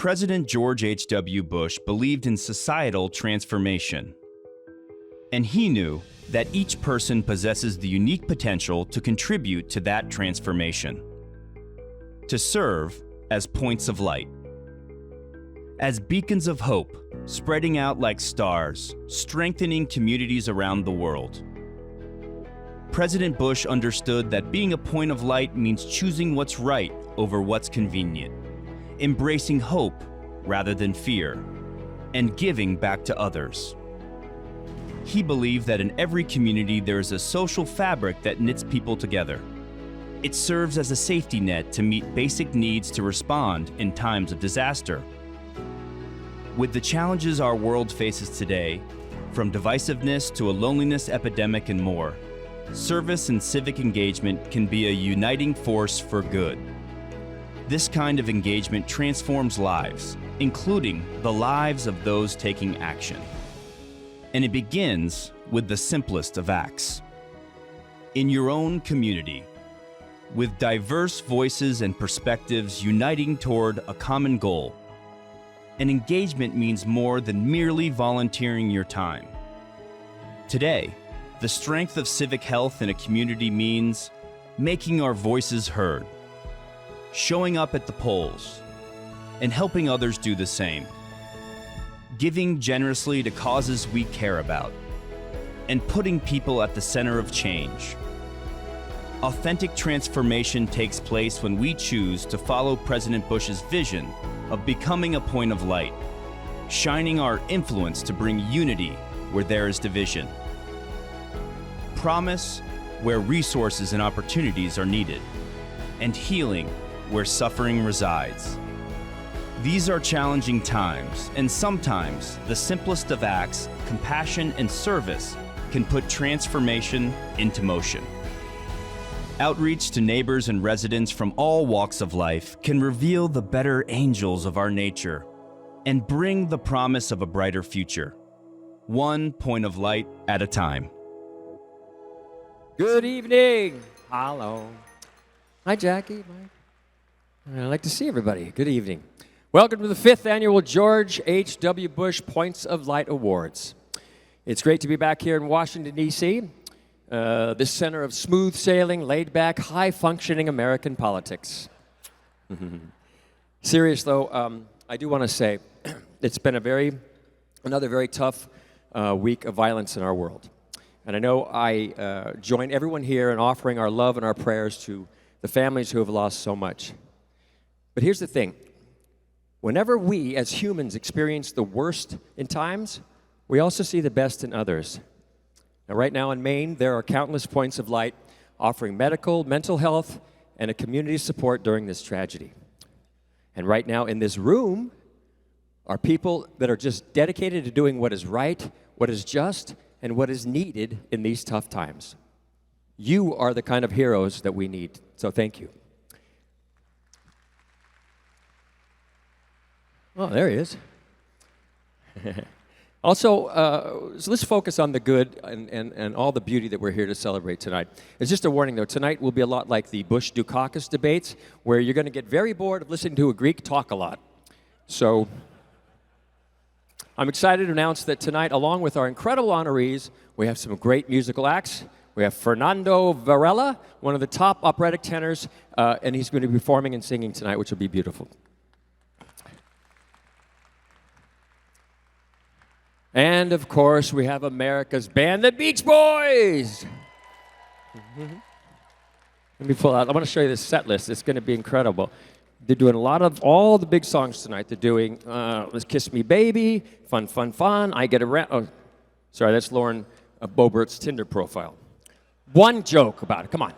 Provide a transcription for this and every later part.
President George H.W. Bush believed in societal transformation. And he knew that each person possesses the unique potential to contribute to that transformation, to serve as points of light, as beacons of hope, spreading out like stars, strengthening communities around the world. President Bush understood that being a point of light means choosing what's right over what's convenient, embracing hope rather than fear, and giving back to others. He believed that in every community there is a social fabric that knits people together. It serves as a safety net to meet basic needs to respond in times of disaster. With the challenges our world faces today, from divisiveness to a loneliness epidemic and more, service and civic engagement can be a uniting force for good. This kind of engagement transforms lives, including the lives of those taking action. And it begins with the simplest of acts. In your own community, with diverse voices and perspectives uniting toward a common goal. And engagement means more than merely volunteering your time. Today, the strength of civic health in a community means making our voices heard, showing up at the polls, and helping others do the same. Giving generously to causes we care about, and putting people at the center of change. Authentic transformation takes place when we choose to follow President Bush's vision of becoming a point of light, shining our influence to bring unity where there is division. Promise where resources and opportunities are needed, and healing where suffering resides. These are challenging times, and sometimes the simplest of acts, compassion and service, can put transformation into motion. Outreach to neighbors and residents from all walks of life can reveal the better angels of our nature and bring the promise of a brighter future, one point of light at a time. Good evening. Hello. Hi, Jackie. Mike. I'd like to see everybody. Good evening. Welcome to the 5th annual George H.W. Bush Points of Light Awards. It's great to be back here in Washington, D.C., this center of smooth sailing, laid-back, high-functioning American politics. Serious, though, I do want to say it's been another very tough week of violence in our world. And I know I join everyone here in offering our love and our prayers to the families who have lost so much. But here's the thing. Whenever we, as humans, experience the worst in times, we also see the best in others. Now, right now in Maine, there are countless points of light offering medical, mental health, and a community support during this tragedy. And right now in this room are people that are just dedicated to doing what is right, what is just, and what is needed in these tough times. You are the kind of heroes that we need, so thank you. Oh, there he is. Also, so let's focus on the good and all the beauty that we're here to celebrate tonight. It's just a warning, though. Tonight will be a lot like the Bush-Dukakis debates, where you're going to get very bored of listening to a Greek talk a lot. So I'm excited to announce that tonight, along with our incredible honorees, we have some great musical acts. We have Fernando Varela, one of the top operatic tenors, and he's going to be performing and singing tonight, which will be beautiful. And, of course, we have America's band, the Beach Boys. Let me pull out. I want to show you this set list. It's going to be incredible. They're doing a lot of all the big songs tonight. They're doing Let's Kiss Me Baby, Fun, Fun, Fun, I Get Around. Oh, sorry, that's Lauren Boebert's Tinder profile. One joke about it. Come on.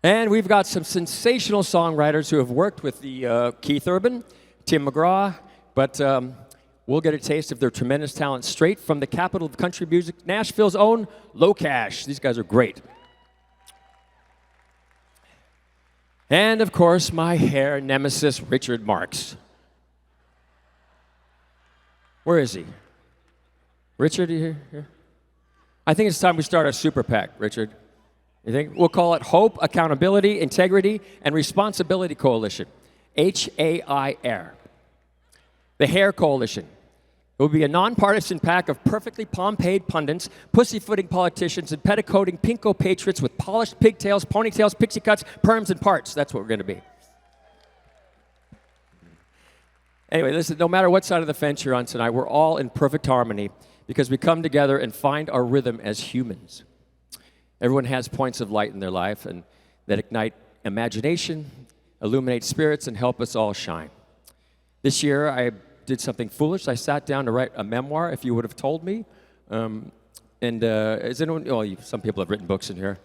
And we've got some sensational songwriters who have worked with the Keith Urban, Tim McGraw, but we'll get a taste of their tremendous talent straight from the capital of country music, Nashville's own Low Cash. These guys are great. And, of course, my hair nemesis, Richard Marx. Where is he? Richard, are you here? I think it's time we start our super PAC, Richard. You think? We'll call it Hope, Accountability, Integrity, and Responsibility Coalition. H-A-I-R. The Hair Coalition. It will be a nonpartisan pack of perfectly palm-paid pundits, pussyfooting politicians, and petticoating pinko patriots with polished pigtails, ponytails, pixie cuts, perms, and parts. That's what we're going to be. Anyway, listen, no matter what side of the fence you're on tonight, we're all in perfect harmony because we come together and find our rhythm as humans. Everyone has points of light in their life and that ignite imagination, illuminate spirits, and help us all shine. This year, I did something foolish. I sat down to write a memoir, if you would have told me. Is anyone, some people have written books in here.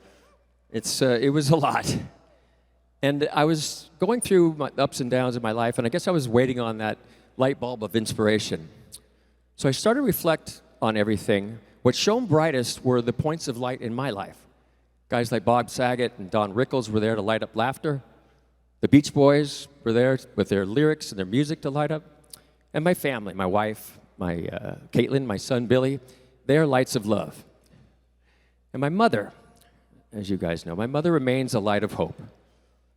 It was a lot. And I was going through my ups and downs in my life, and I guess I was waiting on that light bulb of inspiration. So I started to reflect on everything. What shone brightest were the points of light in my life. Guys like Bob Saget and Don Rickles were there to light up laughter. The Beach Boys were there with their lyrics and their music to light up. And my family, my wife, my Caitlin, my son Billy, they are lights of love. And my mother, as you guys know, my mother remains a light of hope.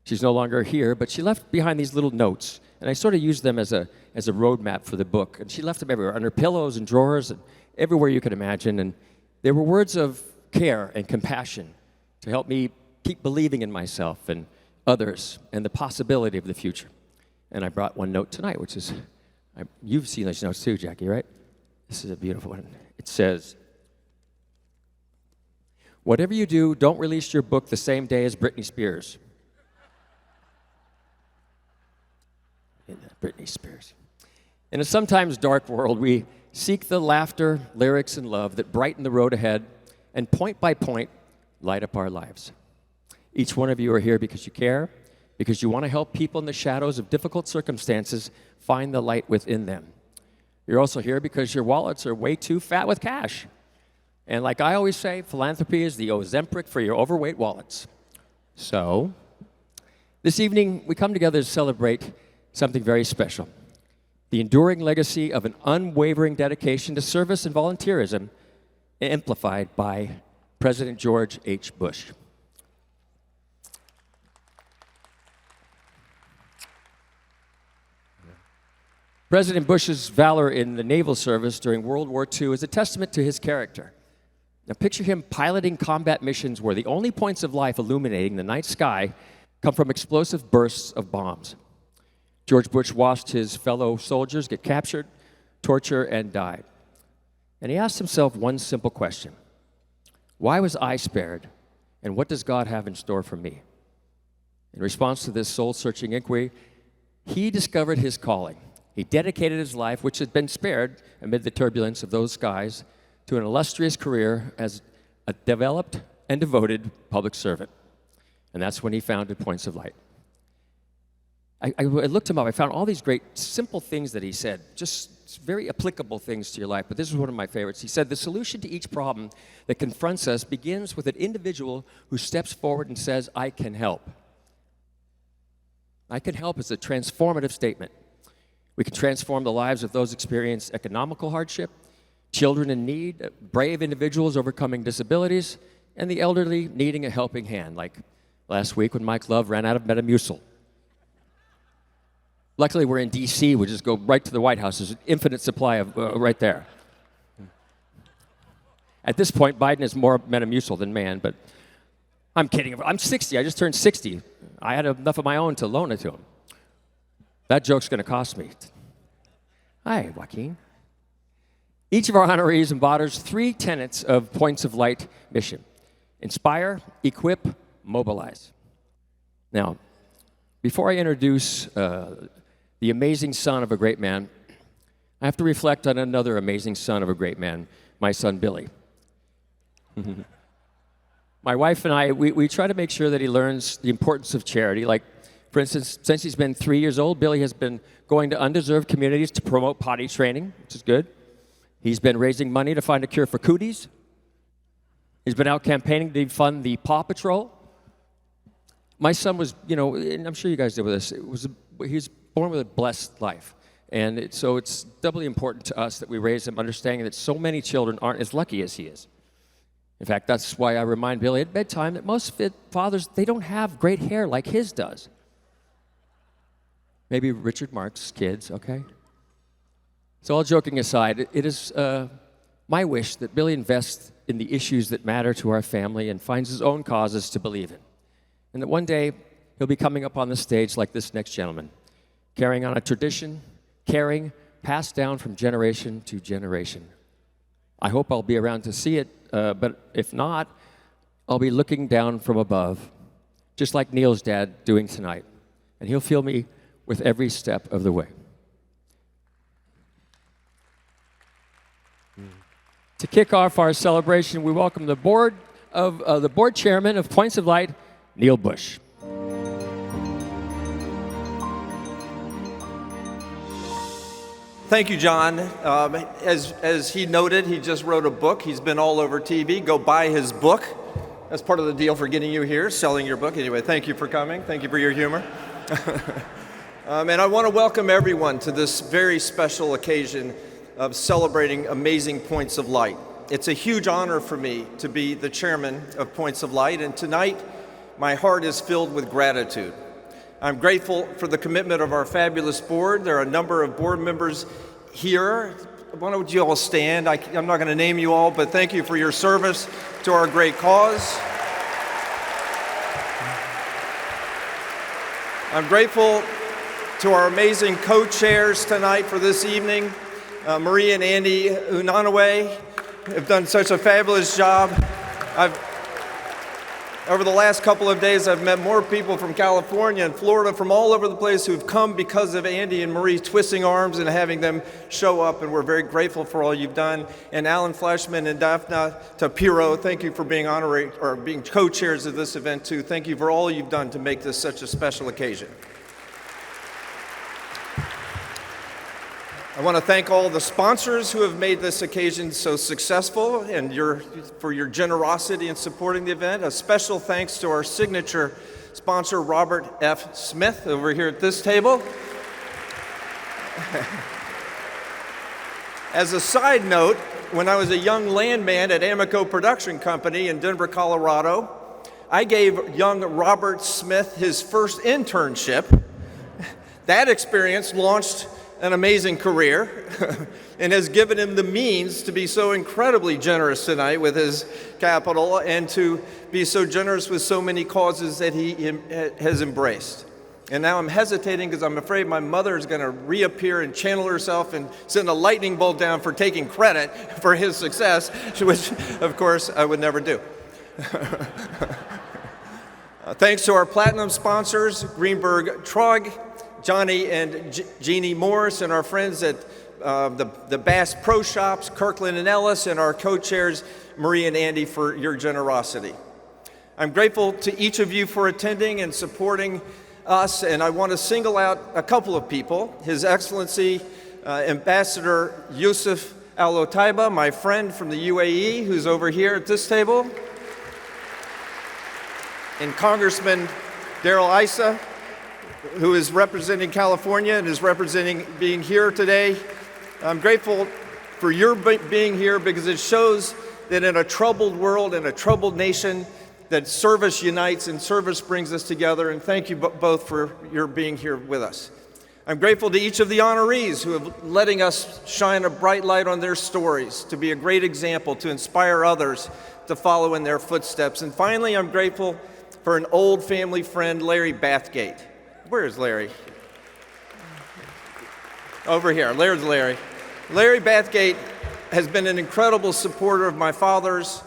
She's no longer here, but she left behind these little notes, and I sort of used them as a roadmap for the book. And she left them everywhere, under pillows and drawers and everywhere you could imagine. And they were words of care and compassion to help me keep believing in myself and others and the possibility of the future. And I brought one note tonight, which is, you've seen those notes too, Jackie, right? This is a beautiful one. It says, "Whatever you do, don't release your book the same day as Britney Spears." Britney Spears. In a sometimes dark world, we seek the laughter, lyrics, and love that brighten the road ahead and point by point light up our lives. Each one of you are here because you care, because you want to help people in the shadows of difficult circumstances find the light within them. You're also here because your wallets are way too fat with cash. And like I always say, philanthropy is the Ozempic for your overweight wallets. So, this evening, we come together to celebrate something very special. The enduring legacy of an unwavering dedication to service and volunteerism, amplified by President George H. Bush. President Bush's valor in the naval service during World War II is a testament to his character. Now picture him piloting combat missions where the only points of life illuminating the night sky come from explosive bursts of bombs. George Bush watched his fellow soldiers get captured, tortured, and died. And he asked himself one simple question: why was I spared, and what does God have in store for me? In response to this soul-searching inquiry, he discovered his calling. He dedicated his life, which had been spared amid the turbulence of those skies, to an illustrious career as a developed and devoted public servant. And that's when he founded Points of Light. I looked him up. I found all these great, simple things that he said, just very applicable things to your life. But this is one of my favorites. He said, the solution to each problem that confronts us begins with an individual who steps forward and says, I can help. I can help is a transformative statement. We can transform the lives of those experiencing economical hardship, children in need, brave individuals overcoming disabilities, and the elderly needing a helping hand, like last week when Mike Love ran out of Metamucil. Luckily, we're in D.C. We just go right to the White House. There's an infinite supply of right there. At this point, Biden is more Metamucil than man, but I'm kidding. I'm 60. I just turned 60. I had enough of my own to loan it to him. That joke's going to cost me. Hi, Joaquin. Each of our honorees embodies 3 tenets of Points of Light mission: inspire, equip, mobilize. Now, before I introduce the amazing son of a great man, I have to reflect on another amazing son of a great man, my son Billy. My wife and I, we try to make sure that he learns the importance of charity. Like, for instance, since he's been 3 years old, Billy has been going to undeserved communities to promote potty training, which is good. He's been raising money to find a cure for cooties. He's been out campaigning to fund the Paw Patrol. My son was, and I'm sure you guys did with this, he's born with a blessed life. And so it's doubly important to us that we raise him understanding that so many children aren't as lucky as he is. In fact, that's why I remind Billy at bedtime that most fathers, they don't have great hair like his does. maybe Richard Mark's kids, okay? So all joking aside, it is my wish that Billy invests in the issues that matter to our family and finds his own causes to believe in. And that one day, he'll be coming up on the stage like this next gentleman, carrying on a tradition, caring, passed down from generation to generation. I hope I'll be around to see it, but if not, I'll be looking down from above, just like Neil's dad doing tonight. And he'll feel me with every step of the way. To kick off our celebration, we welcome the board chairman of Points of Light, Neil Bush. Thank you, John. As he noted, he just wrote a book. He's been all over TV. Go buy his book. That's part of the deal for getting you here, selling your book. Anyway, thank you for coming. Thank you for your humor. And I want to welcome everyone to this very special occasion of celebrating amazing Points of Light. It's a huge honor for me to be the chairman of Points of Light, and tonight my heart is filled with gratitude. I'm grateful for the commitment of our fabulous board. There are a number of board members here. Why don't you all stand? I'm not going to name you all, but thank you for your service to our great cause. I'm grateful to our amazing co-chairs tonight for this evening. Marie and Andy Unanue have done such a fabulous job. Over the last couple of days, I've met more people from California and Florida, from all over the place, who've come because of Andy and Marie twisting arms and having them show up, and we're very grateful for all you've done. And Alan Fleshman and Daphne Tapiro, thank you for being being co-chairs of this event too. Thank you for all you've done to make this such a special occasion. I want to thank all the sponsors who have made this occasion so successful and for your generosity in supporting the event. A special thanks to our signature sponsor, Robert F. Smith, over here at this table. As a side note, when I was a young landman at Amico Production Company in Denver, Colorado, I gave young Robert Smith his first internship. That experience launched an amazing career and has given him the means to be so incredibly generous tonight with his capital and to be so generous with so many causes that he has embraced. And now I'm hesitating because I'm afraid my mother is going to reappear and channel herself and send a lightning bolt down for taking credit for his success, which of course I would never do. Thanks to our platinum sponsors, Greenberg Trog, Johnny and Jeannie Morris, and our friends at the Bass Pro Shops, Kirkland and Ellis, and our co-chairs, Marie and Andy, for your generosity. I'm grateful to each of you for attending and supporting us, and I want to single out a couple of people. His Excellency, Ambassador Yusuf Al-Otaiba, my friend from the UAE, who's over here at this table, and Congressman Darrell Issa, who is representing California and is representing being here today. I'm grateful for your being here because it shows that in a troubled world, in a troubled nation, that service unites and service brings us together, and thank you both for your being here with us. I'm grateful to each of the honorees who have letting us shine a bright light on their stories, to be a great example, to inspire others to follow in their footsteps. And finally, I'm grateful for an old family friend, Larry Bathgate. Where is Larry? Over here. There's Larry. Larry Bathgate has been an incredible supporter of my father's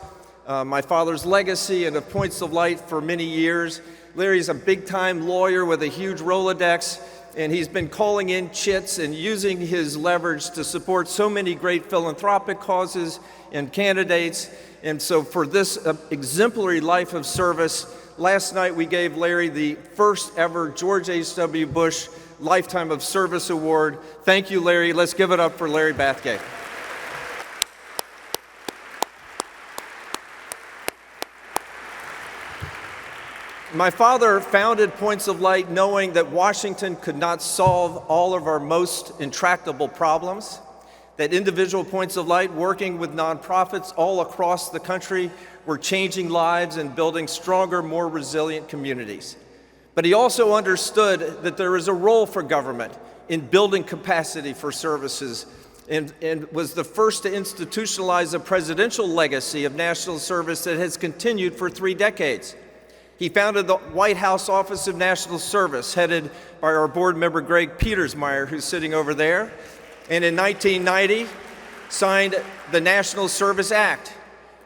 legacy and of Points of Light for many years. Larry's a big-time lawyer with a huge Rolodex, and he's been calling in chits and using his leverage to support so many great philanthropic causes and candidates. And so for this exemplary life of service, last night we gave Larry the first ever George H.W. Bush Lifetime of Service Award. Thank you, Larry. Let's give it up for Larry Bathgate. My father founded Points of Light knowing that Washington could not solve all of our most intractable problems, that individual Points of Light working with nonprofits all across the country were changing lives and building stronger, more resilient communities. But he also understood that there is a role for government in building capacity for services, and was the first to institutionalize a presidential legacy of national service that has continued for 3 decades. He founded the White House Office of National Service, headed by our board member Greg Petersmeyer, who's sitting over there, and in 1990 signed the National Service Act.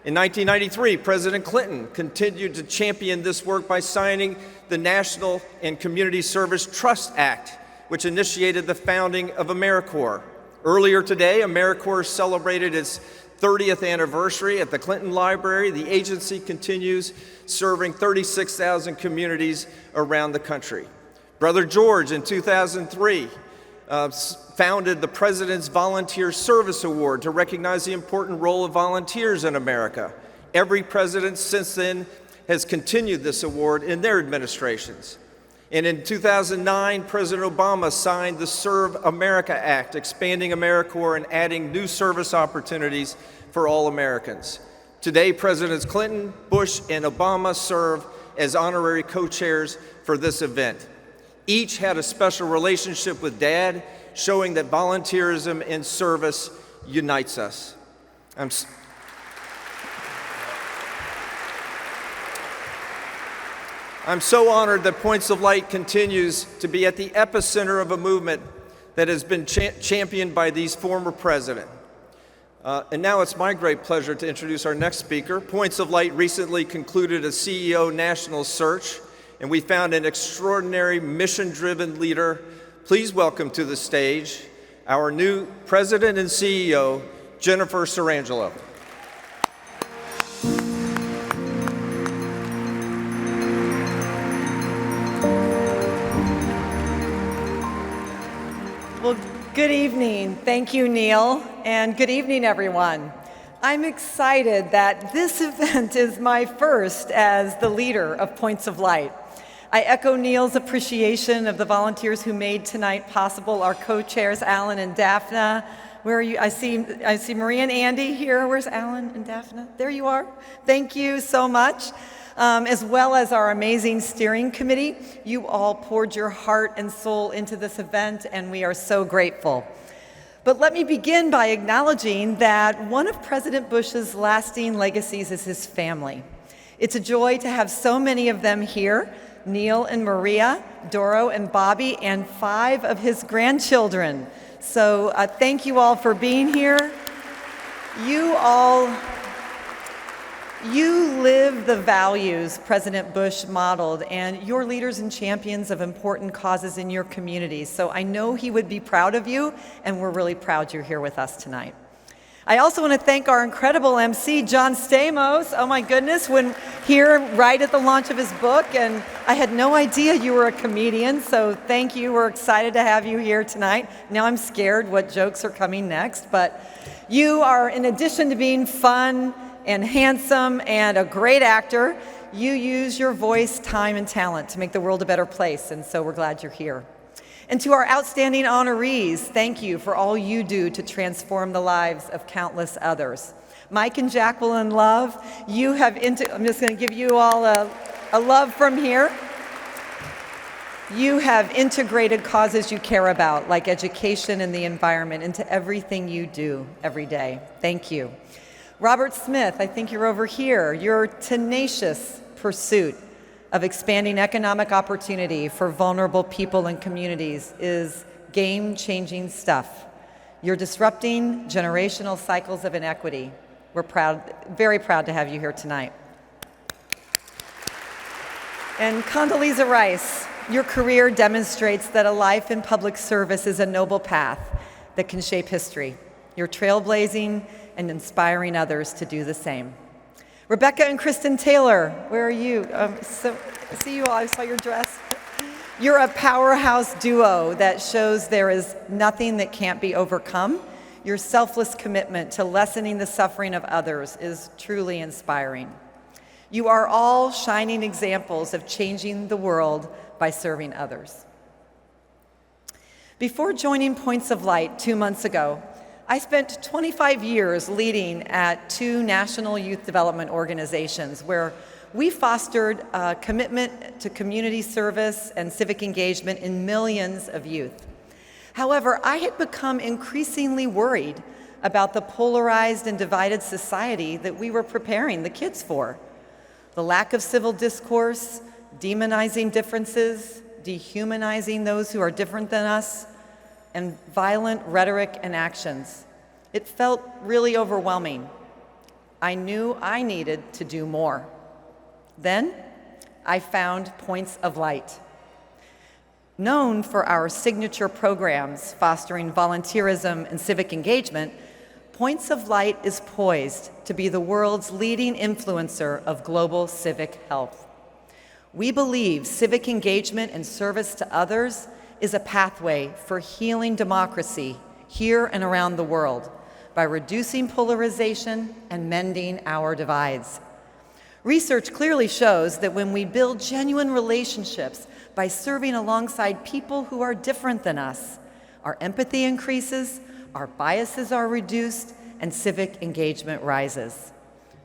In 1993, President Clinton continued to champion this work by signing the National and Community Service Trust Act, which initiated the founding of AmeriCorps. Earlier today, AmeriCorps celebrated its 30th anniversary at the Clinton Library. The agency continues serving 36,000 communities around the country. Brother George, in 2003, founded the President's Volunteer Service Award to recognize the important role of volunteers in America. Every president since then has continued this award in their administrations. And in 2009, President Obama signed the Serve America Act, expanding AmeriCorps and adding new service opportunities for all Americans. Today, Presidents Clinton, Bush, and Obama serve as honorary co-chairs for this event. Each had a special relationship with Dad, showing that volunteerism and service unites us. I'm so honored that Points of Light continues to be at the epicenter of a movement that has been championed by these former presidents. And now it's my great pleasure to introduce our next speaker. Points of Light recently concluded a CEO national search, and we found an extraordinary mission-driven leader. Please welcome to the stage our new president and CEO, Jennifer Sarangelo. Well, good evening. Thank you, Neil, and good evening, everyone. I'm excited that this event is my first as the leader of Points of Light. I echo Neil's appreciation of the volunteers who made tonight possible, our co-chairs, Alan and Daphne. Where are you? I see Maria and Andy here. Where's Alan and Daphne? There you are. Thank you so much. As well as our amazing steering committee. You all poured your heart and soul into this event, and we are so grateful. But let me begin by acknowledging that one of President Bush's lasting legacies is his family. It's a joy to have so many of them here, Neil and Maria, Doro and Bobby, and 5 of his grandchildren. So thank you all for being here. You live the values President Bush modeled, and you're leaders and champions of important causes in your communities. So I know he would be proud of you, and we're really proud you're here with us tonight. I also want to thank our incredible MC, John Stamos. Oh my goodness, when here right at the launch of his book, and I had no idea you were a comedian, so thank you. We're excited to have you here tonight. Now I'm scared what jokes are coming next, but you are, in addition to being fun and handsome and a great actor, you use your voice, time, and talent to make the world a better place, and so we're glad you're here. And to our outstanding honorees, thank you for all you do to transform the lives of countless others. Mike and Jacqueline Love, you have, I'm just going to give you all a love from here. You have integrated causes you care about, like education and the environment, into everything you do every day. Thank you. Robert Smith, I think you're over here. Your tenacious pursuit of expanding economic opportunity for vulnerable people and communities is game-changing stuff. You're disrupting generational cycles of inequity. We're proud, very proud to have you here tonight. And Condoleezza Rice, your career demonstrates that a life in public service is a noble path that can shape history. You're trailblazing and inspiring others to do the same. Rebecca and Kristen Taylor, where are you? I see you all, I saw your dress. You're a powerhouse duo that shows there is nothing that can't be overcome. Your selfless commitment to lessening the suffering of others is truly inspiring. You are all shining examples of changing the world by serving others. Before joining Points of Light 2 months ago, I spent 25 years leading at 2 national youth development organizations where We fostered a commitment to community service and civic engagement in millions of youth. However, I had become increasingly worried about the polarized and divided society that we were preparing the kids for. The lack of civil discourse, demonizing differences, dehumanizing those who are different than us, and violent rhetoric and actions. It felt really overwhelming. I knew I needed to do more. Then I found Points of Light. Known for our signature programs fostering volunteerism and civic engagement, Points of Light is poised to be the world's leading influencer of global civic health. We believe civic engagement and service to others is a pathway for healing democracy here and around the world by reducing polarization and mending our divides. Research clearly shows that when we build genuine relationships by serving alongside people who are different than us, our empathy increases, our biases are reduced, and civic engagement rises.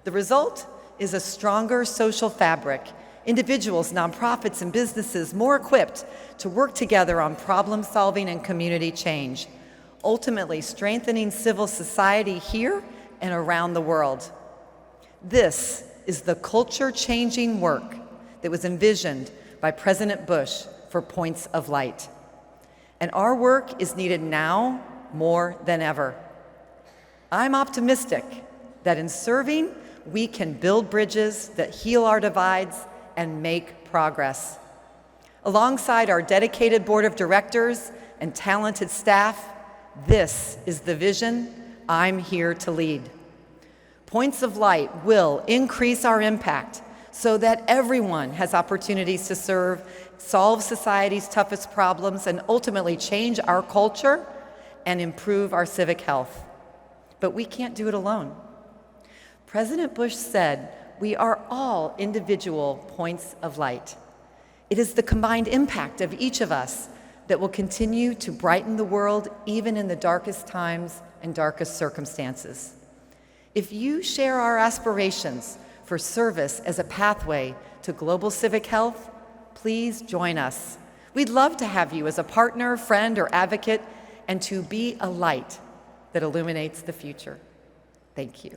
The result is a stronger social fabric, individuals, nonprofits, and businesses more equipped to work together on problem solving and community change, ultimately strengthening civil society here and around the world. This is the culture-changing work that was envisioned by President Bush for Points of Light. And our work is needed now more than ever. I'm optimistic that in serving, we can build bridges that heal our divides and make progress. Alongside our dedicated board of directors and talented staff, this is the vision I'm here to lead. Points of Light will increase our impact so that everyone has opportunities to serve, solve society's toughest problems, and ultimately change our culture and improve our civic health. But we can't do it alone. President Bush said, "We are all individual points of light." It is the combined impact of each of us that will continue to brighten the world even in the darkest times and darkest circumstances. If you share our aspirations for service as a pathway to global civic health, please join us. We'd love to have you as a partner, friend, or advocate, and to be a light that illuminates the future. Thank you.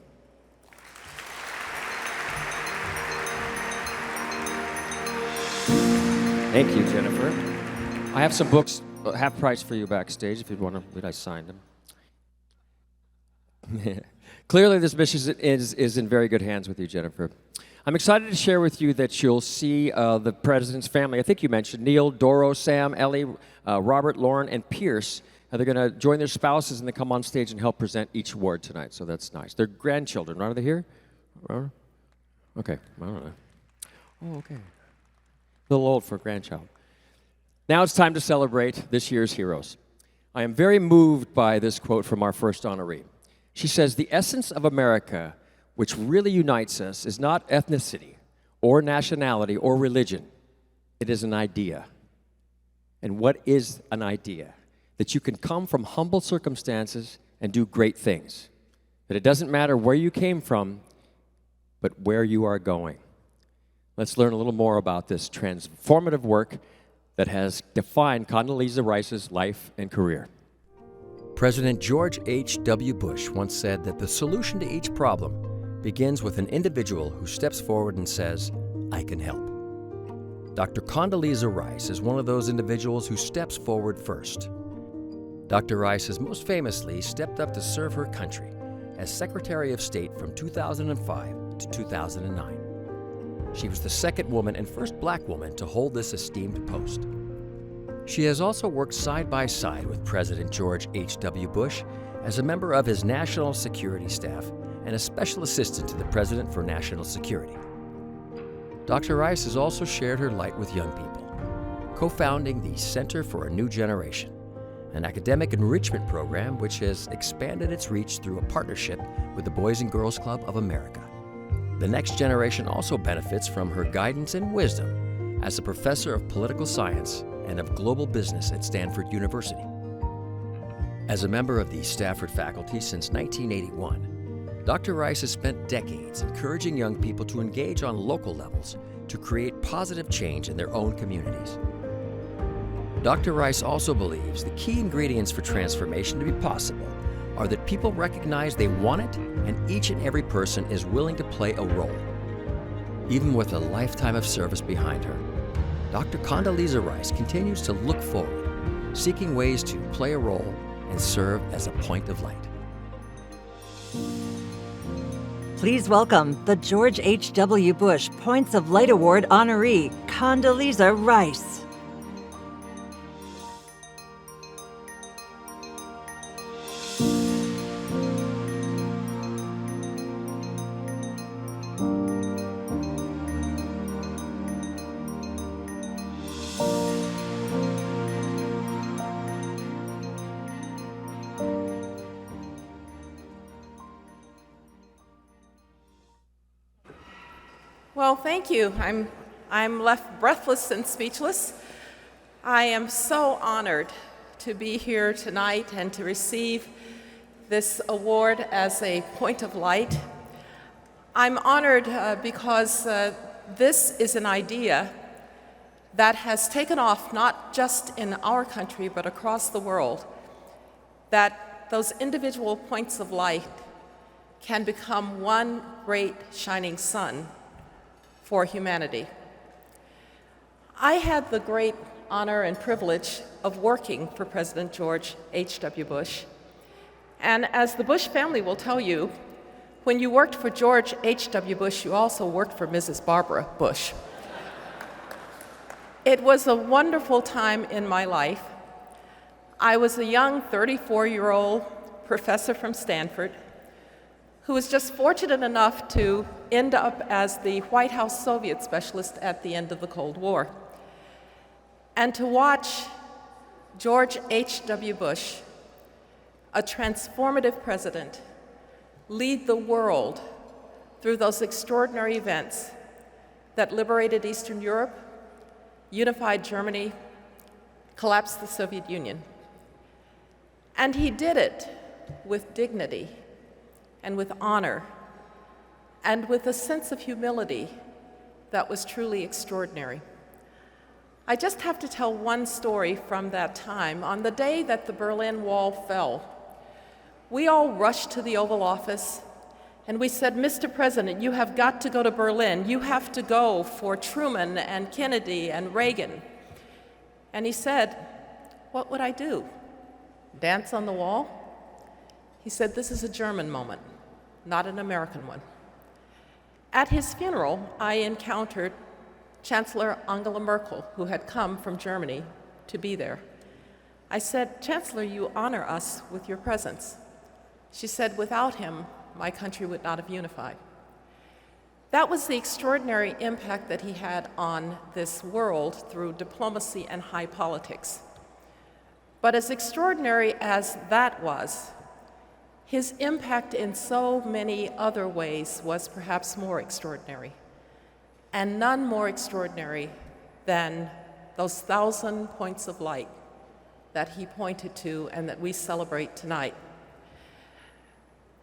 Thank you, Jennifer. I have some books, half price for you backstage if you'd want to. I signed them. Clearly, this mission is in very good hands with you, Jennifer. I'm excited to share with you that you'll see the President's family. I think you mentioned Neil, Doro, Sam, Ellie, Robert, Lauren, and Pierce. They're going to join their spouses and they come on stage and help present each award tonight, so that's nice. They're grandchildren, are they here? Okay, I don't know. Oh, okay. A little old for a grandchild. Now it's time to celebrate this year's heroes. I am very moved by this quote from our first honoree. She says, "The essence of America, which really unites us, is not ethnicity or nationality or religion. It is an idea." And what is an idea? That you can come from humble circumstances and do great things. That it doesn't matter where you came from, but where you are going. Let's learn a little more about this transformative work that has defined Condoleezza Rice's life and career. President George H.W. Bush once said that the solution to each problem begins with an individual who steps forward and says, "I can help." Dr. Condoleezza Rice is one of those individuals who steps forward first. Dr. Rice has most famously stepped up to serve her country as Secretary of State from 2005 to 2009. She was the second woman and first black woman to hold this esteemed post. She has also worked side by side with President George H.W. Bush as a member of his national security staff and a special assistant to the President for National Security. Dr. Rice has also shared her light with young people, co-founding the Center for a New Generation, an academic enrichment program which has expanded its reach through a partnership with the Boys and Girls Club of America. The next generation also benefits from her guidance and wisdom as a professor of political science and of global business at Stanford University. As a member of the Stafford faculty since 1981, Dr. Rice has spent decades encouraging young people to engage on local levels to create positive change in their own communities. Dr. Rice also believes the key ingredients for transformation to be possible are that people recognize they want it and each and every person is willing to play a role. Even with a lifetime of service behind her, Dr. Condoleezza Rice continues to look forward, seeking ways to play a role and serve as a point of light. Please welcome the George H.W. Bush Points of Light Award honoree, Condoleezza Rice. Well, thank you. I'm left breathless and speechless. I am so honored to be here tonight and to receive this award as a point of light. I'm honored because this is an idea that has taken off not just in our country but across the world, that those individual points of light can become one great shining sun for humanity. I had the great honor and privilege of working for President George H.W. Bush. And as the Bush family will tell you, when you worked for George H.W. Bush, you also worked for Mrs. Barbara Bush. It was a wonderful time in my life. I was a young 34-year-old professor from Stanford who was just fortunate enough to end up as the White House Soviet specialist at the end of the Cold War. And to watch George H.W. Bush, a transformative president, lead the world through those extraordinary events that liberated Eastern Europe, unified Germany, collapsed the Soviet Union. And he did it with dignity and with honor, and with a sense of humility that was truly extraordinary. I just have to tell one story from that time. On the day that the Berlin Wall fell, we all rushed to the Oval Office and we said, "Mr. President, you have got to go to Berlin. You have to go for Truman and Kennedy and Reagan." And he said, "What would I do? Dance on the wall?" He said, "This is a German moment, not an American one." At his funeral, I encountered Chancellor Angela Merkel, who had come from Germany to be there. I said, "Chancellor, you honor us with your presence." She said, "Without him, my country would not have unified." That was the extraordinary impact that he had on this world through diplomacy and high politics. But as extraordinary as that was, his impact in so many other ways was perhaps more extraordinary, and none more extraordinary than those 1,000 points of light that he pointed to and that we celebrate tonight.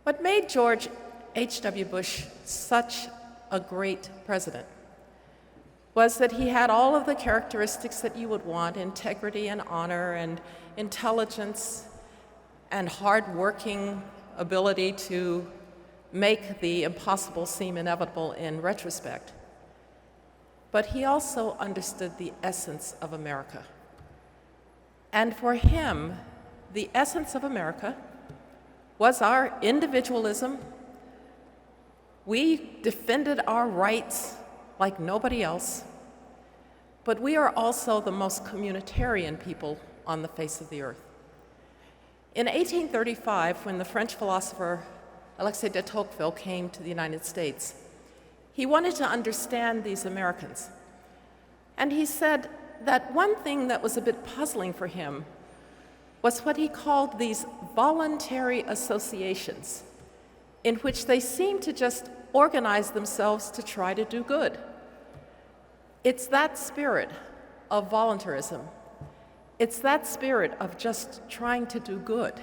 What made George H.W. Bush such a great president was that he had all of the characteristics that you would want: integrity and honor and intelligence and hard-working ability to make the impossible seem inevitable in retrospect. But he also understood the essence of America. And for him, the essence of America was our individualism. We defended our rights like nobody else, but we are also the most communitarian people on the face of the earth. In 1835, when the French philosopher Alexis de Tocqueville came to the United States, he wanted to understand these Americans. And he said that one thing that was a bit puzzling for him was what he called these voluntary associations, in which they seemed to just organize themselves to try to do good. It's that spirit of voluntarism, it's that spirit of just trying to do good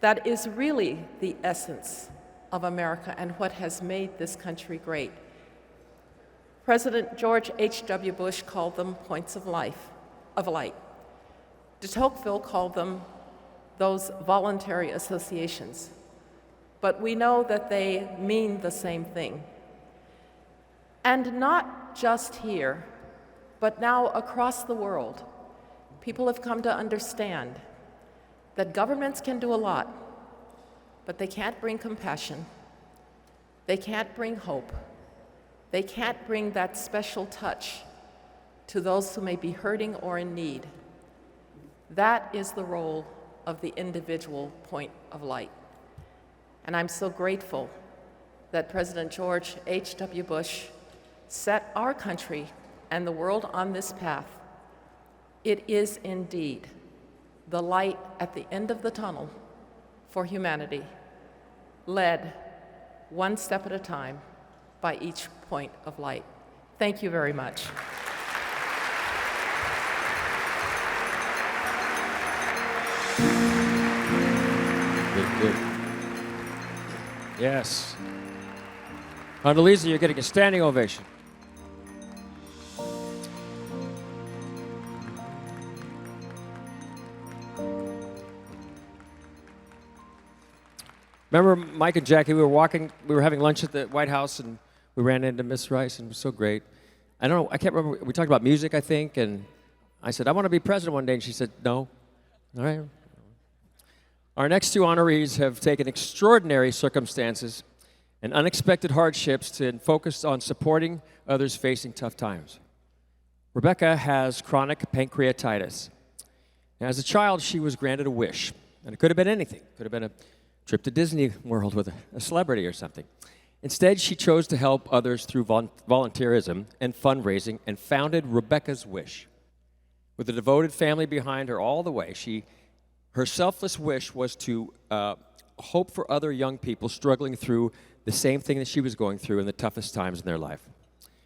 that is really the essence of America and what has made this country great. President George H.W. Bush called them points of light. De Tocqueville called them those voluntary associations. But we know that they mean the same thing. And not just here, but now across the world, people have come to understand that governments can do a lot, but they can't bring compassion. They can't bring hope. They can't bring that special touch to those who may be hurting or in need. That is the role of the individual point of light. And I'm so grateful that President George H.W. Bush set our country and the world on this path. It is indeed the light at the end of the tunnel for humanity, led one step at a time by each point of light. Thank you very much. Good. Yes. Condoleezza, you're getting a standing ovation. Remember, Mike and Jackie, we were having lunch at the White House, and we ran into Miss Rice, and it was so great. I can't remember, we talked about music, I think, and I said, I want to be president one day, and she said, no. All right. Our next two honorees have taken extraordinary circumstances and unexpected hardships and focused on supporting others facing tough times. Rebecca has chronic pancreatitis. Now, as a child, she was granted a wish, and it could have been anything. It could have been a trip to Disney World with a celebrity or something. Instead, she chose to help others through volunteerism and fundraising and founded Rebecca's Wish. With a devoted family behind her all the way, her selfless wish was to hope for other young people struggling through the same thing that she was going through in the toughest times in their life.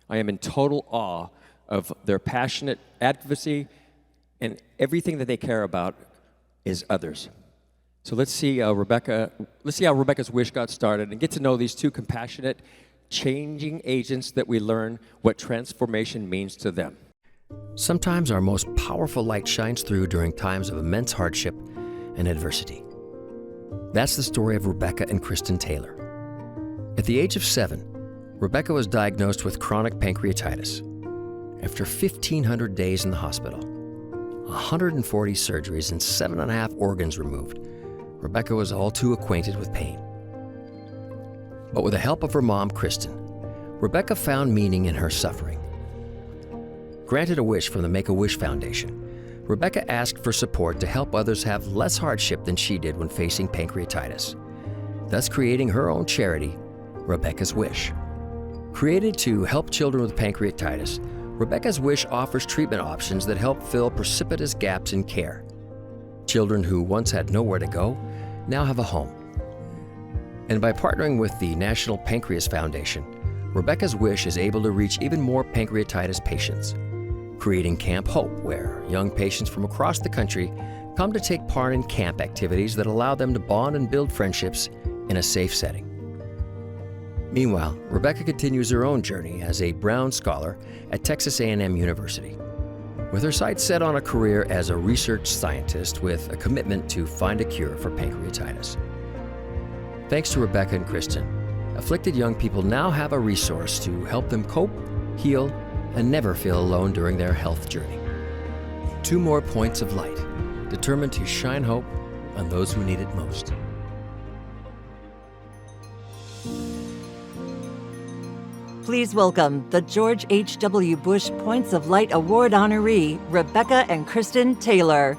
I am in total awe of their passionate advocacy, and everything that they care about is others. So let's see how Rebecca's Wish got started and get to know these two compassionate, changing agents that we learn what transformation means to them. Sometimes our most powerful light shines through during times of immense hardship and adversity. That's the story of Rebecca and Kristen Taylor. At the age of 7, Rebecca was diagnosed with chronic pancreatitis. After 1,500 days in the hospital, 140 surgeries and 7.5 organs removed, Rebecca was all too acquainted with pain. But with the help of her mom, Kristen, Rebecca found meaning in her suffering. Granted a wish from the Make-A-Wish Foundation, Rebecca asked for support to help others have less hardship than she did when facing pancreatitis, thus creating her own charity, Rebecca's Wish. Created to help children with pancreatitis, Rebecca's Wish offers treatment options that help fill precipitous gaps in care. Children who once had nowhere to go now have a home. And by partnering with the National Pancreas Foundation, Rebecca's Wish is able to reach even more pancreatitis patients, creating Camp Hope, where young patients from across the country come to take part in camp activities that allow them to bond and build friendships in a safe setting. Meanwhile, Rebecca continues her own journey as a Brown Scholar at Texas A&M University, with her sights set on a career as a research scientist with a commitment to find a cure for pancreatitis. Thanks to Rebecca and Kristen, afflicted young people now have a resource to help them cope, heal, and never feel alone during their health journey. 2 more points of light, determined to shine hope on those who need it most. Please welcome the George H.W. Bush Points of Light Award honoree, Rebecca and Kristen Taylor.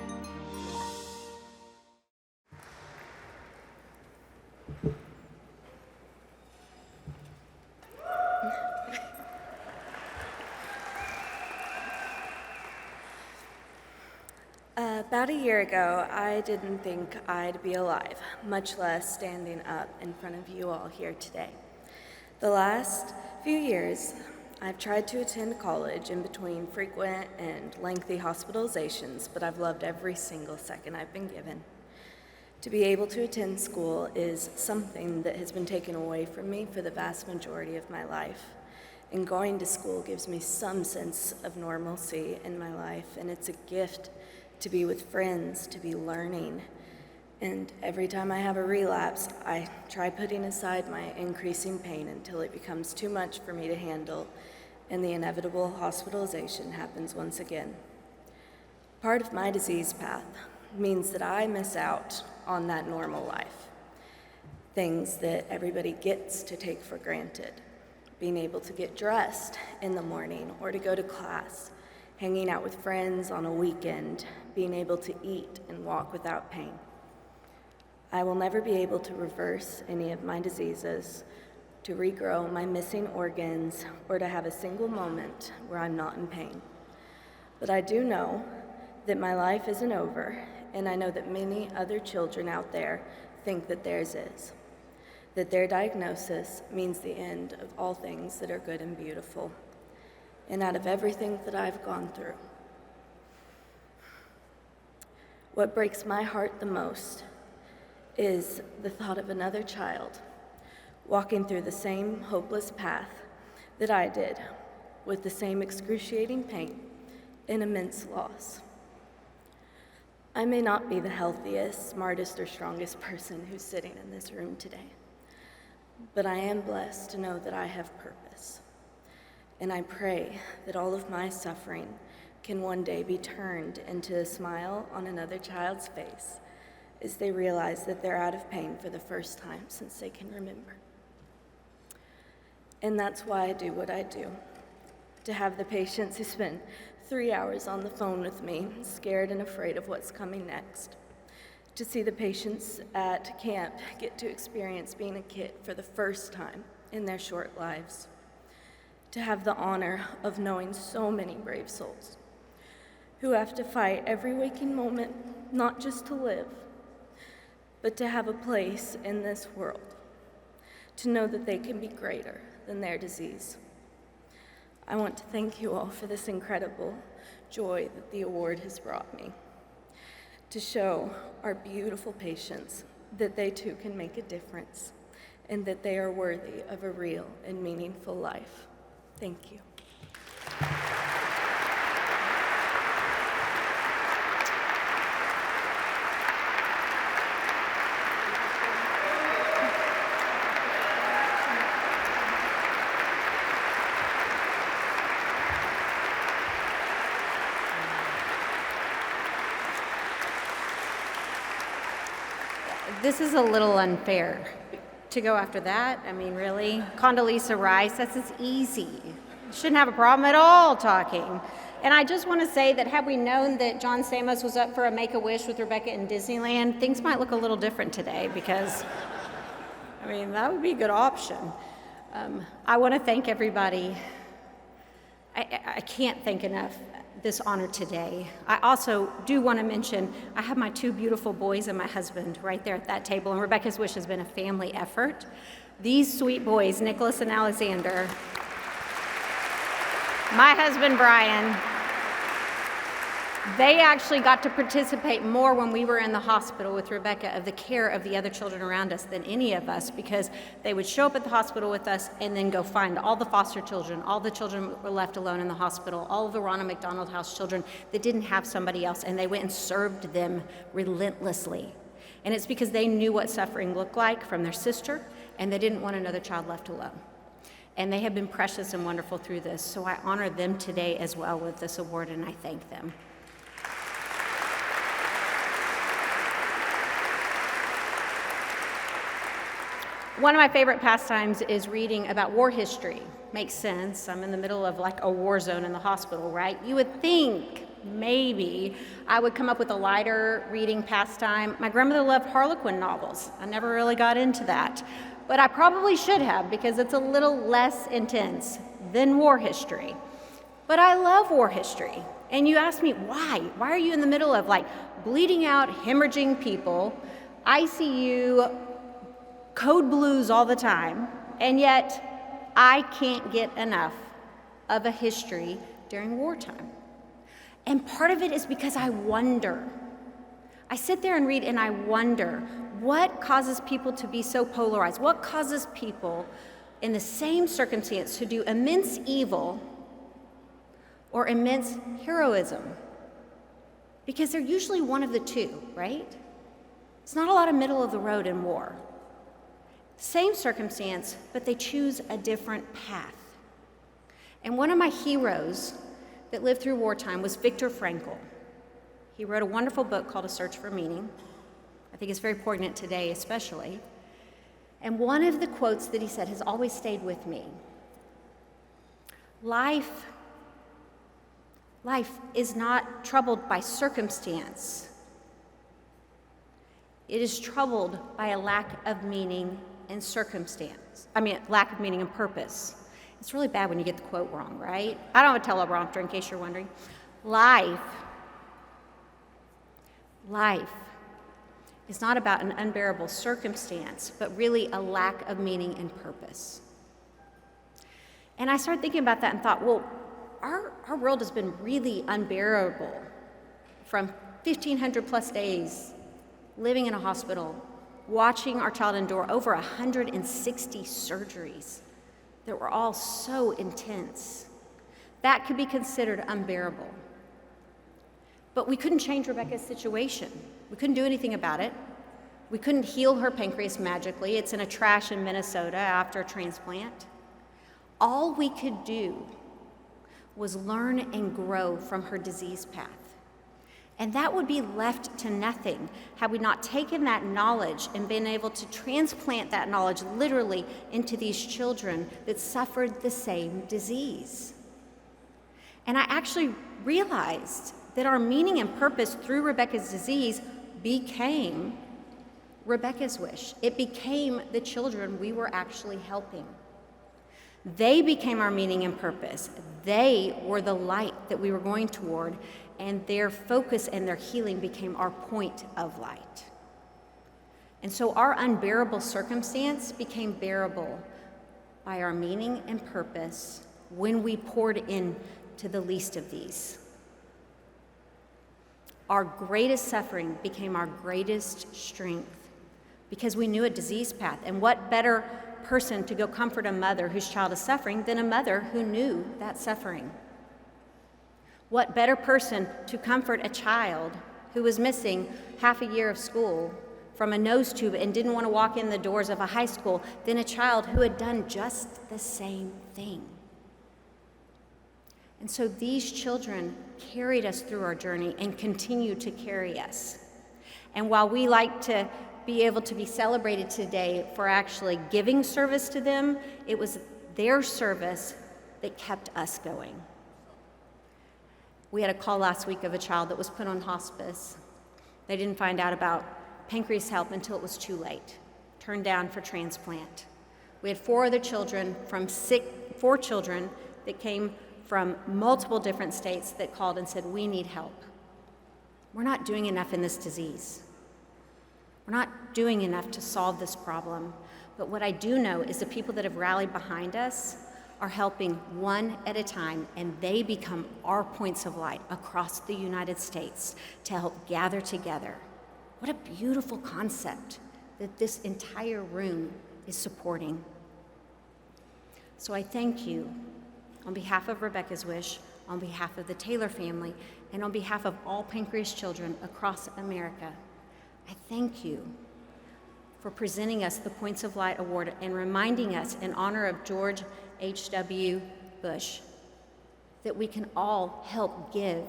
About a year ago, I didn't think I'd be alive, much less standing up in front of you all here today. The last few years, I've tried to attend college in between frequent and lengthy hospitalizations, but I've loved every single second I've been given. To be able to attend school is something that has been taken away from me for the vast majority of my life. And going to school gives me some sense of normalcy in my life, and it's a gift to be with friends, to be learning. And every time I have a relapse, I try putting aside my increasing pain until it becomes too much for me to handle, and the inevitable hospitalization happens once again. Part of my disease path means that I miss out on that normal life, things that everybody gets to take for granted. Being able to get dressed in the morning or to go to class, hanging out with friends on a weekend, being able to eat and walk without pain. I will never be able to reverse any of my diseases, to regrow my missing organs, or to have a single moment where I'm not in pain. But I do know that my life isn't over, and I know that many other children out there think that theirs is, that their diagnosis means the end of all things that are good and beautiful. And out of everything that I've gone through, what breaks my heart the most is the thought of another child walking through the same hopeless path that I did, with the same excruciating pain and immense loss. I may not be the healthiest, smartest, or strongest person who's sitting in this room today, but I am blessed to know that I have purpose. And I pray that all of my suffering can one day be turned into a smile on another child's face as they realize that they're out of pain for the first time since they can remember. And that's why I do what I do, to have the patients who spend 3 hours on the phone with me, scared and afraid of what's coming next, to see the patients at camp get to experience being a kid for the first time in their short lives, to have the honor of knowing so many brave souls who have to fight every waking moment, not just to live, but to have a place in this world, to know that they can be greater than their disease. I want to thank you all for this incredible joy that the award has brought me, to show our beautiful patients that they too can make a difference and that they are worthy of a real and meaningful life. Thank you. This is a little unfair to go after that. I mean, really? Condoleezza Rice, that's as easy. Shouldn't have a problem at all talking. And I just want to say that had we known that John Stamos was up for a Make-A-Wish with Rebecca in Disneyland, things might look a little different today because, I mean, that would be a good option. I want to thank everybody. I can't thank enough this honor today. I also do want to mention, I have my two beautiful boys and my husband right there at that table, and Rebecca's Wish has been a family effort. These sweet boys, Nicholas and Alexander, my husband Brian, they actually got to participate more when we were in the hospital with Rebecca of the care of the other children around us than any of us, because they would show up at the hospital with us and then go find all the foster children, all the children were left alone in the hospital, all of the Ronald McDonald House children that didn't have somebody else, and they went and served them relentlessly. And it's because they knew what suffering looked like from their sister, and they didn't want another child left alone. And they have been precious and wonderful through this, so I honor them today as well with this award, and I thank them. One of my favorite pastimes is reading about war history. Makes sense. I'm in the middle of like a war zone in the hospital, right? You would think maybe I would come up with a lighter reading pastime. My grandmother loved Harlequin novels. I never really got into that. But I probably should have, because it's a little less intense than war history. But I love war history. And you ask me, why? Why are you in the middle of like bleeding out, hemorrhaging people, ICU, code blues all the time, and yet I can't get enough of a history during wartime? And part of it is because I wonder I sit there and read and I wonder, what causes people to be so polarized? What causes people in the same circumstance to do immense evil or immense heroism? Because they're usually one of the two, right? It's not a lot of middle of the road in war. Same circumstance, but they choose a different path. And one of my heroes that lived through wartime was Viktor Frankl. He wrote a wonderful book called A Search for Meaning. I think it's very poignant today, especially. And one of the quotes that he said has always stayed with me. Life is not troubled by circumstance. It is troubled by a lack of meaning and lack of meaning and purpose. It's really bad when you get the quote wrong, right? I don't have a teleprompter in case you're wondering. Life is not about an unbearable circumstance, but really a lack of meaning and purpose. And I started thinking about that and thought, well, our world has been really unbearable from 1,500 plus days living in a hospital, watching our child endure over 160 surgeries that were all so intense. That could be considered unbearable. But we couldn't change Rebecca's situation. We couldn't do anything about it. We couldn't heal her pancreas magically. It's in a trash in Minnesota after a transplant. All we could do was learn and grow from her disease path. And that would be left to nothing had we not taken that knowledge and been able to transplant that knowledge literally into these children that suffered the same disease. And I actually realized that our meaning and purpose through Rebecca's disease became Rebecca's wish. It became the children we were actually helping. They became our meaning and purpose. They were the light that we were going toward, and their focus and their healing became our point of light. And so our unbearable circumstance became bearable by our meaning and purpose when we poured in to the least of these. Our greatest suffering became our greatest strength because we knew a disease path. And what better person to go comfort a mother whose child is suffering than a mother who knew that suffering? What better person to comfort a child who was missing half a year of school from a nose tube and didn't want to walk in the doors of a high school than a child who had done just the same thing? And so these children carried us through our journey and continue to carry us. And while we like to be able to be celebrated today for actually giving service to them, it was their service that kept us going. We had a call last week of a child that was put on hospice. They didn't find out about pancreas help until it was too late, turned down for transplant. We had four children that came from multiple different states that called and said, we need help. We're not doing enough in this disease. We're not doing enough to solve this problem. But what I do know is the people that have rallied behind us are helping one at a time, and they become our points of light across the United States to help gather together. What a beautiful concept that this entire room is supporting. So I thank you on behalf of Rebecca's Wish, on behalf of the Taylor family, and on behalf of all pancreas children across America. I thank you for presenting us the Points of Light Award and reminding us in honor of George H.W. Bush that we can all help give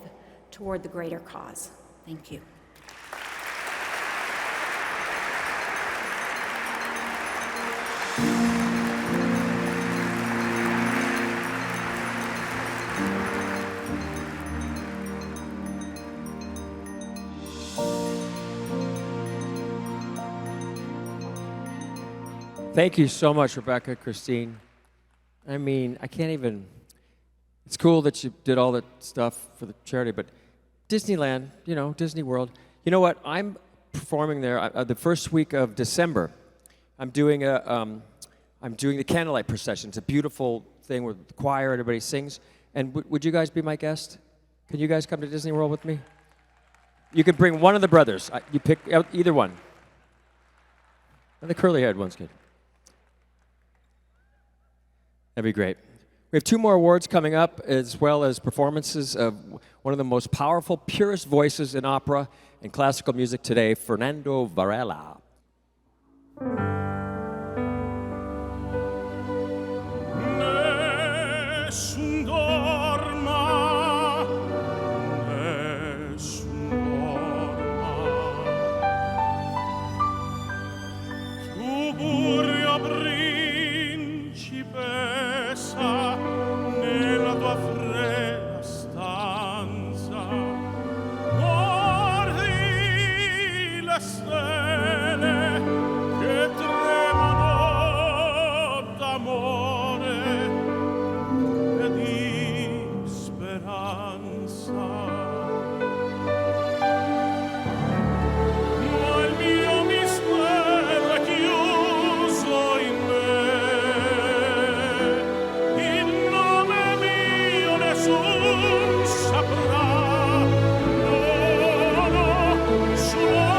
toward the greater cause. Thank you. Thank you so much, Rebecca, Christine. I mean, I can't even, it's cool that you did all that stuff for the charity, but Disneyland, Disney World. You know what? I'm performing there the first week of December. I'm doing the candlelight procession. It's a beautiful thing where the choir, everybody sings. And would you guys be my guest? Can you guys come to Disney World with me? You can bring one of the brothers. You pick out either one. And the curly-haired one's good. That'd be great. We have 2 more awards coming up, as well as performances of one of the most powerful, purest voices in opera and classical music today, Fernando Varela. Nessun dorma, tu buria principessa nella tua fredda stanza, guardi le stelle che tremano d'amore e di speranza. Ma il mio mistero è chiuso in me, il nome mio nessun saprà. No, no, sulla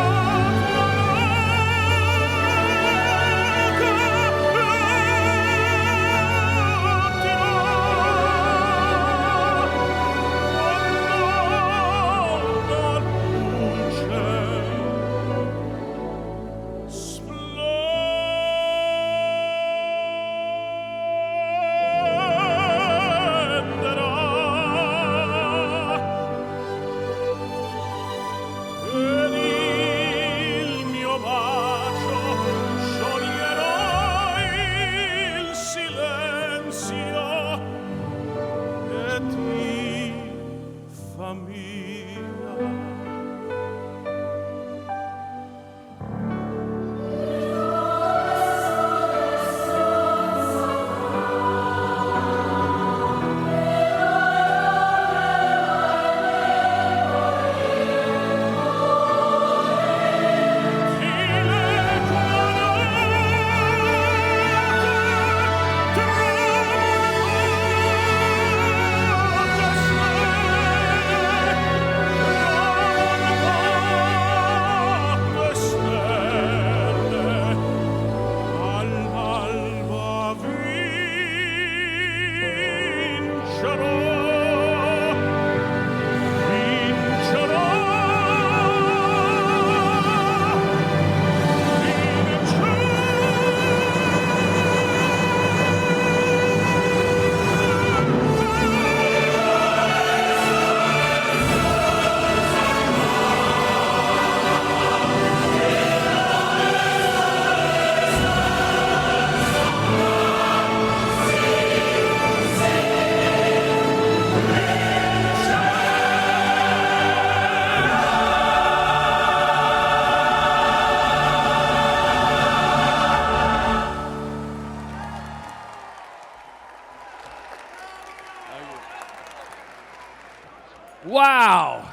Wow.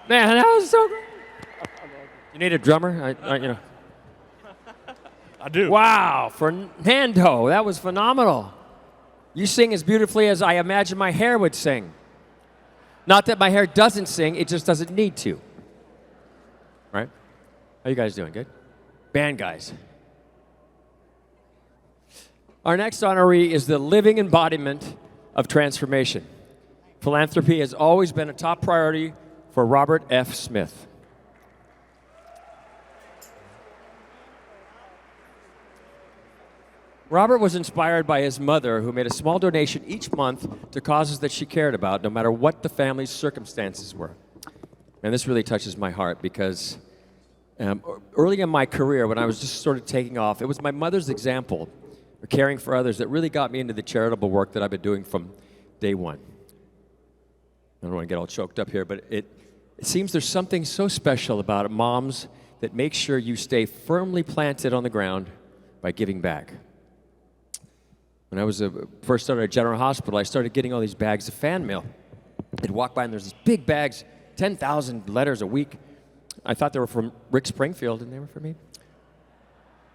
Man, that was so great. You need a drummer? I do. Wow, Fernando, that was phenomenal. You sing as beautifully as I imagine my hair would sing. Not that my hair doesn't sing, it just doesn't need to. Right? How you guys doing? Good? Band guys. Our next honoree is the living embodiment of transformation. Philanthropy has always been a top priority for Robert F. Smith. Robert was inspired by his mother, who made a small donation each month to causes that she cared about, no matter what the family's circumstances were. And this really touches my heart because early in my career, when I was just sort of taking off, it was my mother's example of caring for others that really got me into the charitable work that I've been doing from day one. I don't want to get all choked up here, but it seems there's something so special about moms that make sure you stay firmly planted on the ground by giving back. When I was first started at General Hospital, I started getting all these bags of fan mail. I'd walk by and there's these big bags, 10,000 letters a week. I thought they were from Rick Springfield, and they were for me.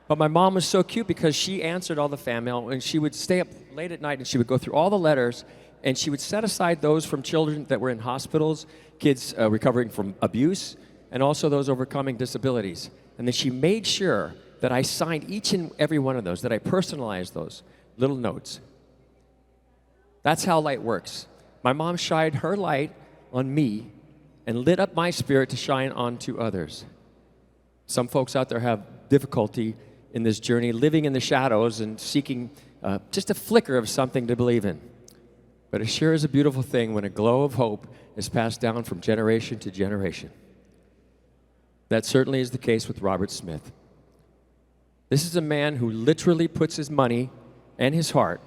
But my mom was so cute because she answered all the fan mail, and she would stay up late at night and she would go through all the letters, and she would set aside those from children that were in hospitals, kids recovering from abuse, and also those overcoming disabilities. And then she made sure that I signed each and every one of those, that I personalized those little notes. That's how light works. My mom shined her light on me and lit up my spirit to shine onto others. Some folks out there have difficulty in this journey, living in the shadows and seeking just a flicker of something to believe in. But it sure is a beautiful thing when a glow of hope is passed down from generation to generation. That certainly is the case with Robert Smith. This is a man who literally puts his money and his heart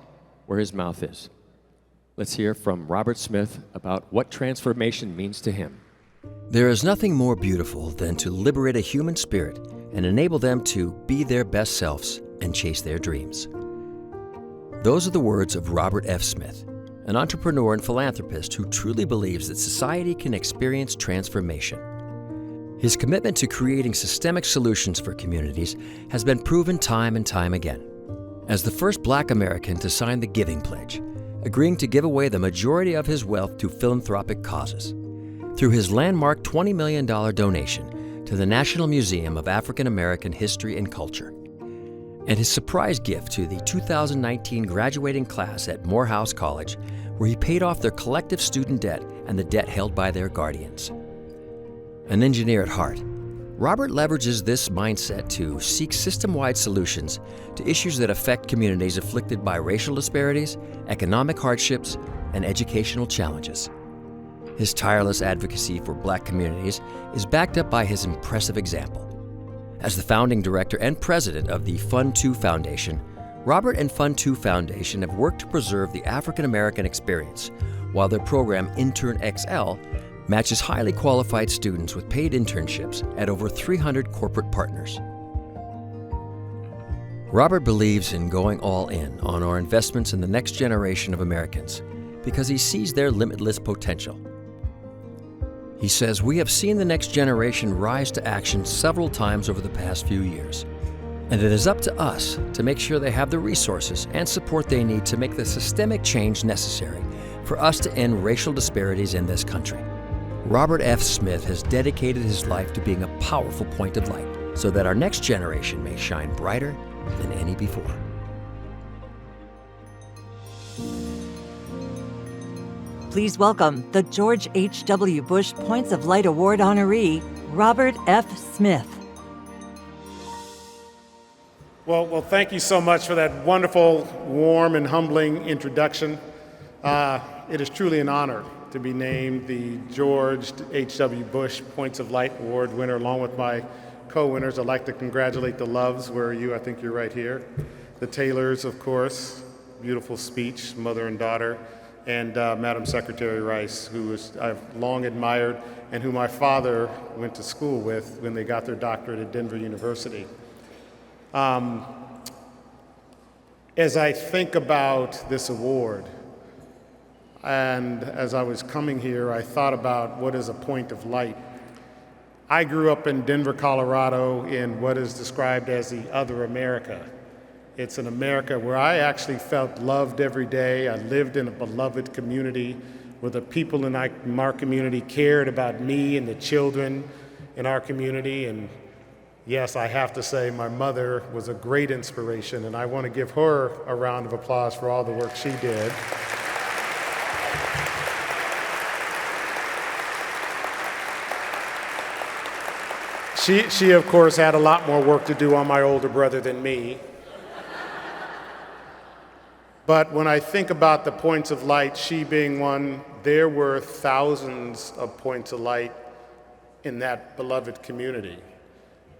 where his mouth is. Let's hear from Robert Smith about what transformation means to him. There is nothing more beautiful than to liberate a human spirit and enable them to be their best selves and chase their dreams. Those are the words of Robert F. Smith, an entrepreneur and philanthropist who truly believes that society can experience transformation. His commitment to creating systemic solutions for communities has been proven time and time again. As the first Black American to sign the Giving Pledge, agreeing to give away the majority of his wealth to philanthropic causes, through his landmark $20 million donation to the National Museum of African American History and Culture, and his surprise gift to the 2019 graduating class at Morehouse College, where he paid off their collective student debt and the debt held by their guardians. An engineer at heart, Robert leverages this mindset to seek system-wide solutions to issues that affect communities afflicted by racial disparities, economic hardships, and educational challenges. His tireless advocacy for Black communities is backed up by his impressive example. As the founding director and president of the Fund 2 Foundation, Robert and Fund 2 Foundation have worked to preserve the African American experience, while their program Intern XL matches highly qualified students with paid internships at over 300 corporate partners. Robert believes in going all in on our investments in the next generation of Americans because he sees their limitless potential. He says, "We have seen the next generation rise to action several times over the past few years, and it is up to us to make sure they have the resources and support they need to make the systemic change necessary for us to end racial disparities in this country." Robert F. Smith has dedicated his life to being a powerful point of light so that our next generation may shine brighter than any before. Please welcome the George H.W. Bush Points of Light Award honoree, Robert F. Smith. Well, thank you so much for that wonderful, warm, and humbling introduction. It is truly an honor to be named the George H.W. Bush Points of Light Award winner, along with my co-winners. I'd like to congratulate the Loves. Where are you? I think you're right here. The Taylors, of course. Beautiful speech, mother and daughter. And Madam Secretary Rice, who I've long admired and who my father went to school with when they got their doctorate at Denver University. As I think about this award, and as I was coming here, I thought about what is a point of light. I grew up in Denver, Colorado, in what is described as the other America. It's an America where I actually felt loved every day. I lived in a beloved community where the people in our community cared about me and the children in our community. And yes, I have to say my mother was a great inspiration, and I want to give her a round of applause for all the work she did. She, of course, had a lot more work to do on my older brother than me. But when I think about the points of light, she being one, there were thousands of points of light in that beloved community.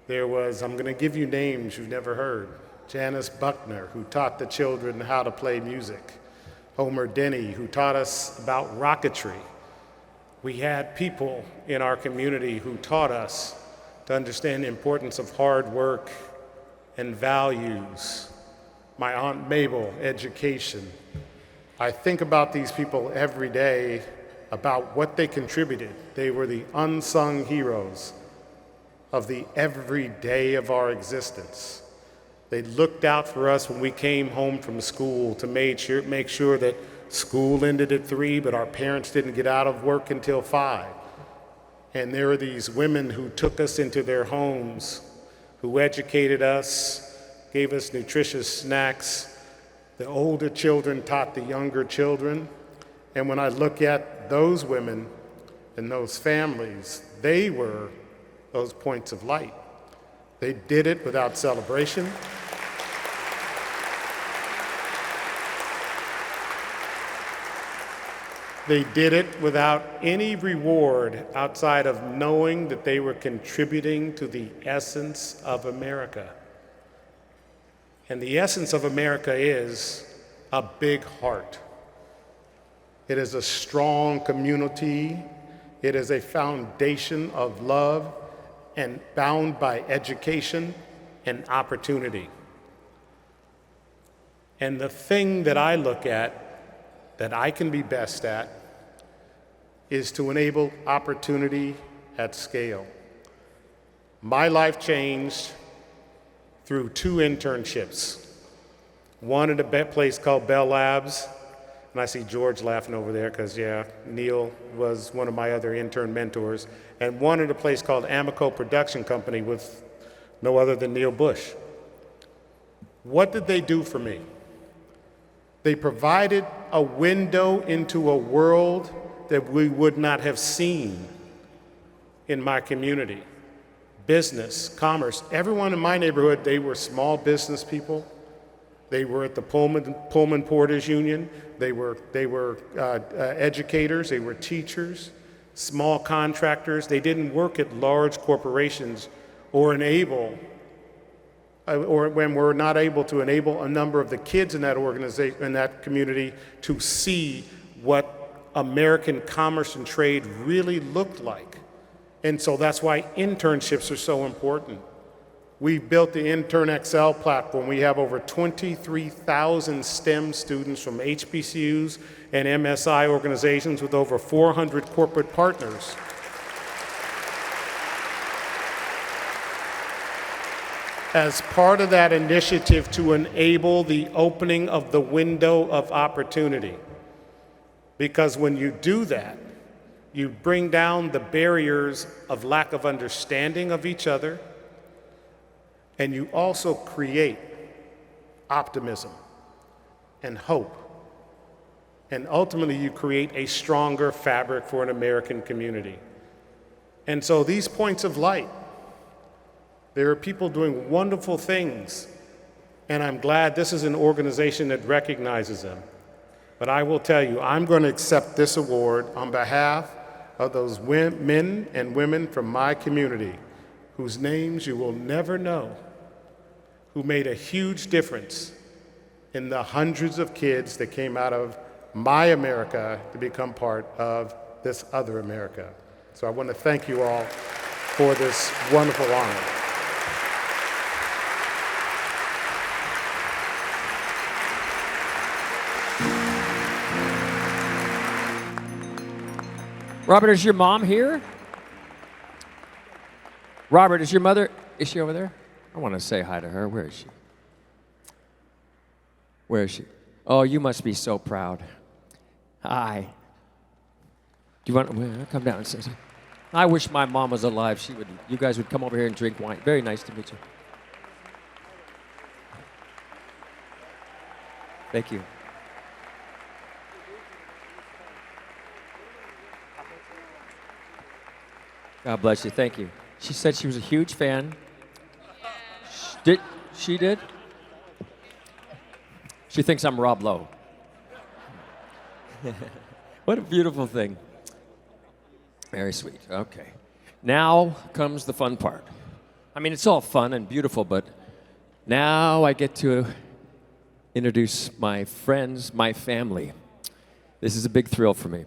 There was, I'm going to give you names you've never heard. Janice Buckner, who taught the children how to play music. Homer Denny, who taught us about rocketry. We had people in our community who taught us to understand the importance of hard work and values. My Aunt Mabel, education. I think about these people every day, about what they contributed. They were the unsung heroes of the every day of our existence. They looked out for us when we came home from school to make sure that school ended at 3, but our parents didn't get out of work until 5. And there are these women who took us into their homes, who educated us, gave us nutritious snacks. The older children taught the younger children. And when I look at those women and those families, they were those points of light. They did it without celebration. They did it without any reward outside of knowing that they were contributing to the essence of America. And the essence of America is a big heart. It is a strong community. It is a foundation of love and bound by education and opportunity. And the thing that I look at that I can be best at is to enable opportunity at scale. My life changed through 2 internships. One at a place called Bell Labs, and I see George laughing over there because, yeah, Neil was one of my other intern mentors, and one at a place called Amico Production Company with no other than Neil Bush. What did they do for me? They provided a window into a world that we would not have seen in my community. Business, commerce, everyone in my neighborhood, they were small business people. They were at the Pullman Porters Union. They were educators, they were teachers, small contractors. They didn't work at large corporations or when we're not able to enable a number of the kids in that organization, in that community, to see what American commerce and trade really looked like. And so that's why internships are so important. We built the Intern XL platform. We have over 23,000 STEM students from HBCUs and MSI organizations with over 400 corporate partners. As part of that initiative to enable the opening of the window of opportunity. Because when you do that, you bring down the barriers of lack of understanding of each other, and you also create optimism and hope. And ultimately, you create a stronger fabric for an American community. And so these points of light, there are people doing wonderful things, and I'm glad this is an organization that recognizes them. But I will tell you, I'm going to accept this award on behalf of those men and women from my community whose names you will never know, who made a huge difference in the hundreds of kids that came out of my America to become part of this other America. So I want to thank you all for this wonderful honor. Robert, is your mom here? Robert, is your mother, is she over there? I want to say hi to her. Where is she? Where is she? Oh, you must be so proud. Hi. Do you want to come down and say something? I wish my mom was alive. You guys would come over here and drink wine. Very nice to meet you. Thank you. God bless you. Thank you. She said she was a huge fan. She did? She thinks I'm Rob Lowe. What a beautiful thing. Very sweet. Okay. Now comes the fun part. I mean, it's all fun and beautiful, but now I get to introduce my friends, my family. This is a big thrill for me.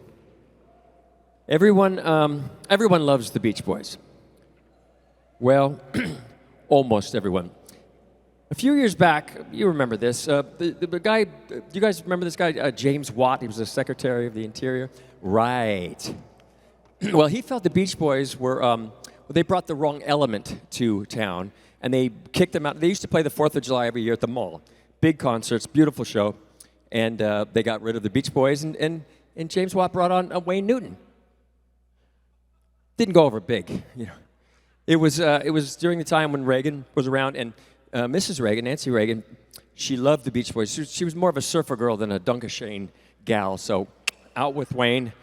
Everyone loves the Beach Boys. Well, almost everyone. A few years back, you remember this, the guy, do you guys remember this guy, James Watt? He was the Secretary of the Interior. Right. Well, he felt the Beach Boys were, they brought the wrong element to town, and they kicked them out. They used to play the 4th of July every year at the mall. Big concerts, beautiful show, and they got rid of the Beach Boys, and James Watt brought on Wayne Newton. Didn't go over big, It was during the time when Reagan was around, and Mrs. Reagan, Nancy Reagan, she loved the Beach Boys. She was more of a surfer girl than a Dunkashane gal. So out with Wayne,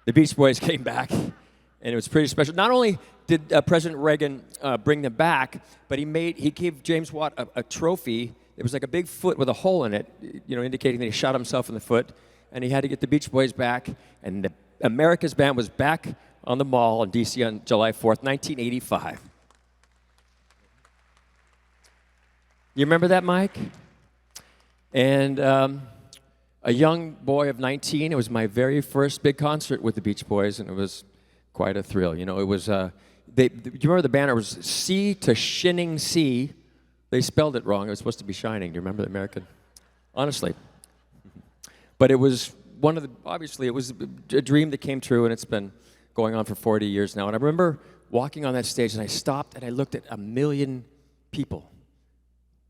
the Beach Boys came back, and it was pretty special. Not only did President Reagan bring them back, but he gave James Watt a trophy. It was like a big foot with a hole in it, indicating that he shot himself in the foot, and he had to get the Beach Boys back, and the America's Band was back on the Mall in D.C. on July 4th, 1985. You remember that, Mike? And a young boy of 19, it was my very first big concert with the Beach Boys, and it was quite a thrill. It was, you remember the banner was sea to shinning sea. They spelled it wrong. It was supposed to be shining. Do you remember the American? Honestly. But it was obviously, it was a dream that came true, and it's been going on for 40 years now. And I remember walking on that stage, and I stopped, and I looked at 1 million people.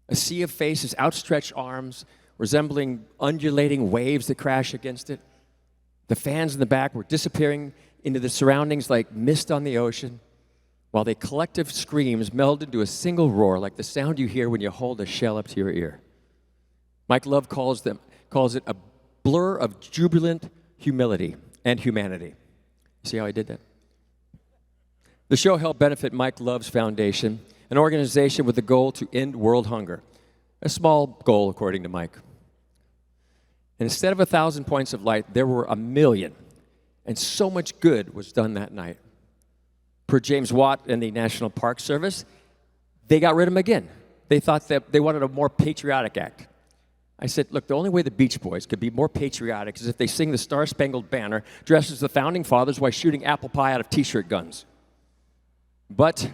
A sea of faces, outstretched arms, resembling undulating waves that crash against it. The fans in the back were disappearing into the surroundings like mist on the ocean, while their collective screams melded into a single roar, like the sound you hear when you hold a shell up to your ear. Mike Love calls it a blur of jubilant humility and humanity. See how I did that? The show helped benefit Mike Love's Foundation, an organization with the goal to end world hunger. A small goal, according to Mike. And instead of 1,000 points of light, there were 1 million. And so much good was done that night. Per James Watt and the National Park Service, they got rid of him again. They thought that they wanted a more patriotic act. I said, look, the only way the Beach Boys could be more patriotic is if they sing the Star-Spangled Banner dressed as the Founding Fathers while shooting apple pie out of T-shirt guns. But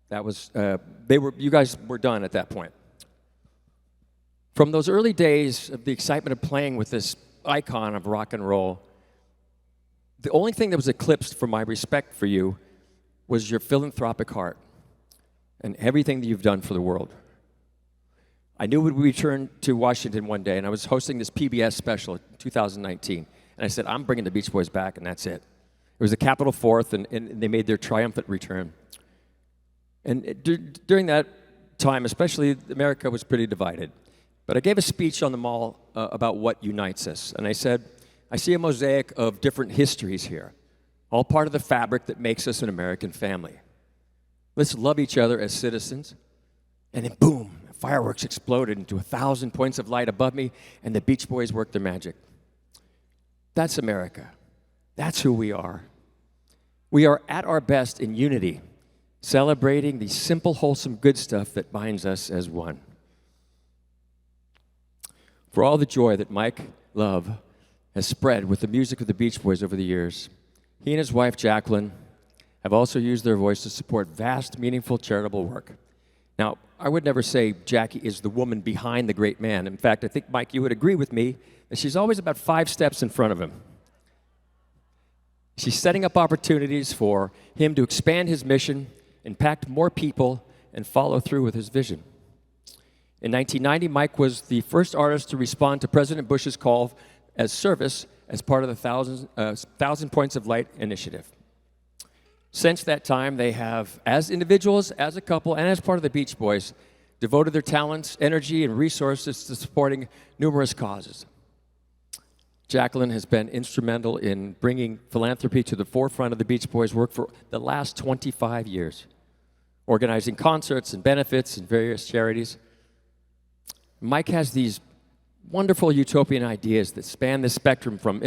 that was, you guys were done at that point. From those early days of the excitement of playing with this icon of rock and roll, the only thing that was eclipsed from my respect for you was your philanthropic heart and everything that you've done for the world. I knew we'd return to Washington one day, and I was hosting this PBS special in 2019. And I said, I'm bringing the Beach Boys back, and that's it. It was the Capitol 4th, and they made their triumphant return. And during that time, especially, America was pretty divided. But I gave a speech on the Mall about what unites us. And I said, I see a mosaic of different histories here, all part of the fabric that makes us an American family. Let's love each other as citizens. And then boom, fireworks exploded into 1,000 points of light above me, and the Beach Boys worked their magic. That's America. That's who we are. We are at our best in unity, celebrating the simple, wholesome good stuff that binds us as one. For all the joy that Mike Love has spread with the music of the Beach Boys over the years, he and his wife, Jacqueline, have also used their voice to support vast, meaningful, charitable work. Now, I would never say Jackie is the woman behind the great man. In fact, I think, Mike, you would agree with me that she's always about 5 steps in front of him. She's setting up opportunities for him to expand his mission, impact more people, and follow through with his vision. In 1990, Mike was the first artist to respond to President Bush's call as service as part of the 1,000 Points of Light initiative. Since that time, they have, as individuals, as a couple, and as part of the Beach Boys, devoted their talents, energy, and resources to supporting numerous causes. Jacqueline has been instrumental in bringing philanthropy to the forefront of the Beach Boys' work for the last 25 years, organizing concerts and benefits and various charities. Mike has these wonderful utopian ideas that span the spectrum from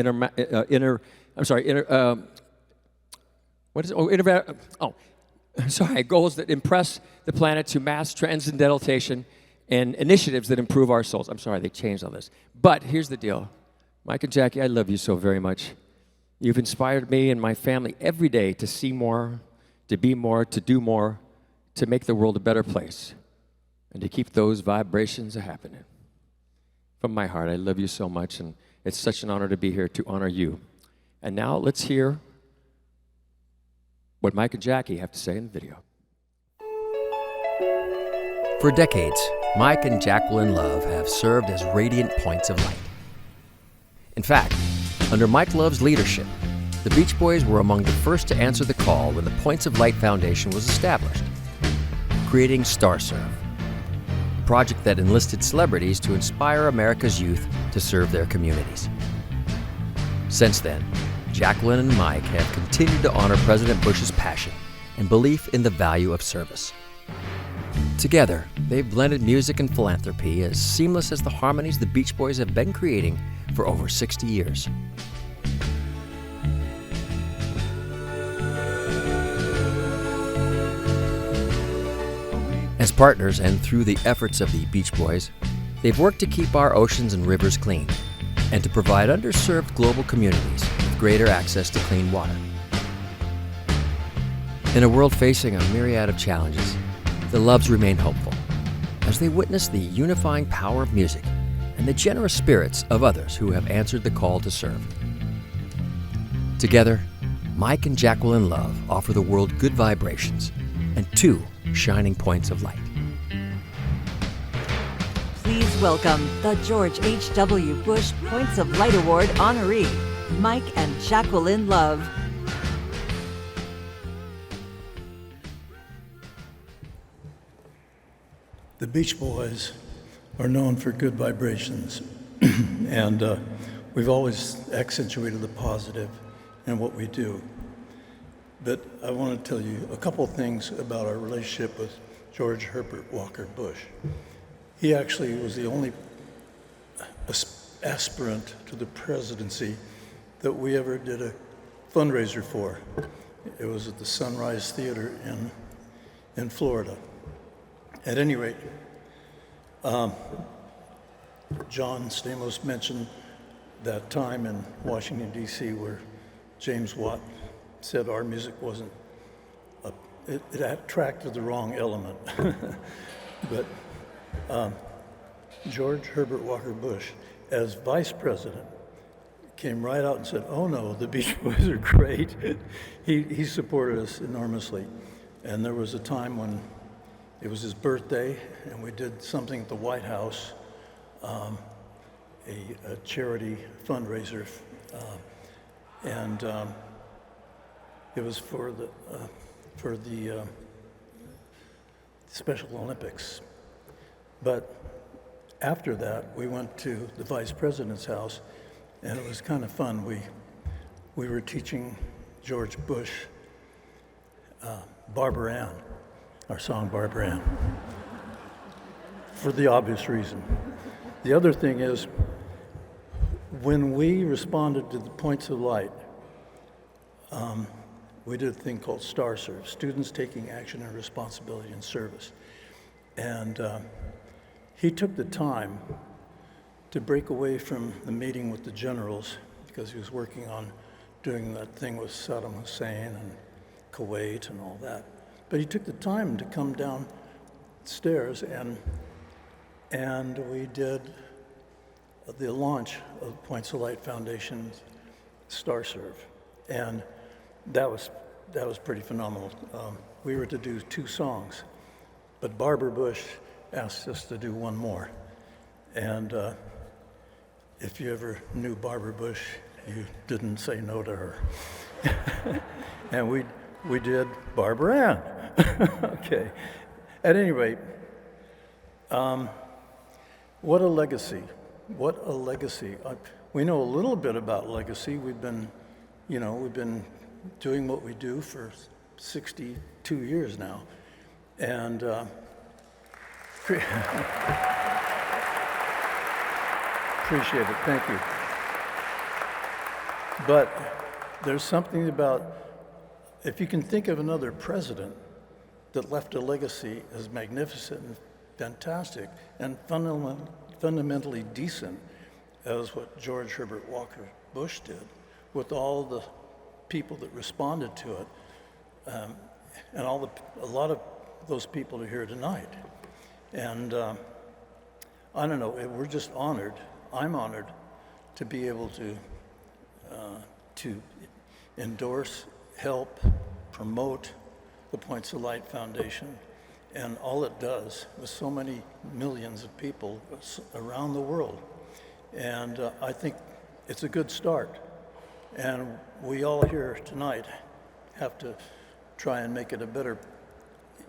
goals that impress the planet to mass transcendentalation and initiatives that improve our souls. I'm sorry, they changed all this. But here's the deal. Mike and Jackie, I love you so very much. You've inspired me and my family every day to see more, to be more, to do more, to make the world a better place, and to keep those vibrations happening. From my heart, I love you so much, and it's such an honor to be here to honor you. And now let's hear what Mike and Jackie have to say in the video. For decades, Mike and Jacqueline Love have served as radiant points of light. In fact, under Mike Love's leadership, The Beach Boys were among the first to answer the call when the Points of Light Foundation was established, creating StarServe, a project that enlisted celebrities to inspire America's youth to serve their communities. Since then, Jacqueline and Mike have continued to honor President Bush's passion and belief in the value of service. Together, they've blended music and philanthropy as seamless as the harmonies the Beach Boys have been creating for over 60 years. As partners and through the efforts of the Beach Boys, they've worked to keep our oceans and rivers clean and to provide underserved global communities with greater access to clean water. In a world facing a myriad of challenges, the Loves remain hopeful as they witness the unifying power of music and the generous spirits of others who have answered the call to serve. Together, Mike and Jacqueline Love offer the world good vibrations and two shining points of light. Please welcome the George H.W. Bush Points of Light Award honoree, Mike and Jacqueline Love. The Beach Boys are known for good vibrations, and we've always accentuated the positive in what we do. But I want to tell you a couple things about our relationship with George Herbert Walker Bush. He actually was the only aspirant to the presidency that we ever did a fundraiser for. It was at the Sunrise Theater in Florida. At any rate, John Stamos mentioned that time in Washington, D.C. where James Watt said our music wasn't, it attracted the wrong element. But George Herbert Walker Bush, as vice president, came right out and said, oh no, the Beach Boys are great. He supported us enormously. And there was a time when it was his birthday, and we did something at the White House, a charity fundraiser, and it was for the Special Olympics. But after that, we went to the Vice President's house, and it was kind of fun. We were teaching George Bush Barbara Ann, our song Barbara Ann, for the obvious reason. The other thing is, when we responded to the Points of Light, we did a thing called StarServe, Students Taking Action and Responsibility in Service. And he took the time to break away from the meeting with the generals, because he was working on doing that thing with Saddam Hussein and Kuwait and all that. But he took the time to come downstairs, and we did the launch of Points of Light Foundation's StarServe. And that was pretty phenomenal. We were to do 2 songs, but Barbara Bush asked us to do one more. And if you ever knew Barbara Bush, you didn't say no to her. And we did Barbara Ann. Okay. At any rate, what a legacy. What a legacy. We know a little bit about legacy. We've been doing what we do for 62 years now. And appreciate it, thank you. But there's something about, if you can think of another president that left a legacy as magnificent and fantastic and fundamentally decent as what George Herbert Walker Bush did, with all the people that responded to it, and a lot of those people are here tonight. And I don't know, we're just honored. I'm honored to be able to endorse, help, promote the Points of Light Foundation, and all it does with so many millions of people around the world. And I think it's a good start. And we all here tonight have to try and make it a better,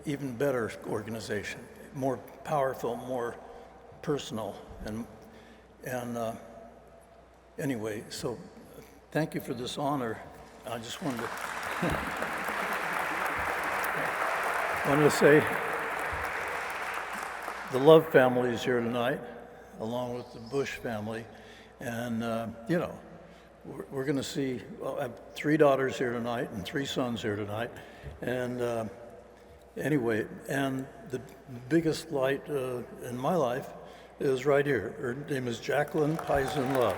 even better organization, more powerful, more personal, and anyway, so thank you for this honor. I just wanted to say the Love family is here tonight, along with the Bush family, and you know, we're going to see. Well, I have 3 daughters here tonight and 3 sons here tonight, and anyway, and the biggest light in my life is right here. Her name is Jacqueline Pison Love.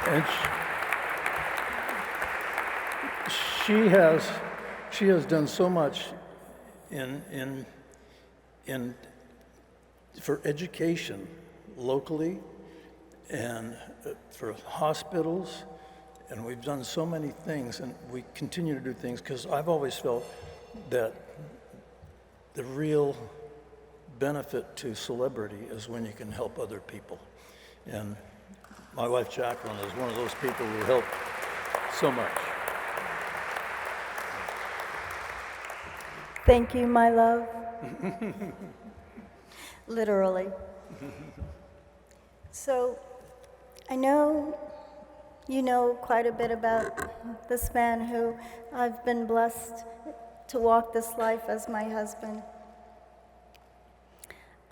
And she has done so much for education locally and for hospitals, and we've done so many things, and we continue to do things, because I've always felt that the real benefit to celebrity is when you can help other people. And my wife Jacqueline is one of those people who help so much. Thank you, my love. Literally. So, I know you know quite a bit about this man who I've been blessed to walk this life as my husband.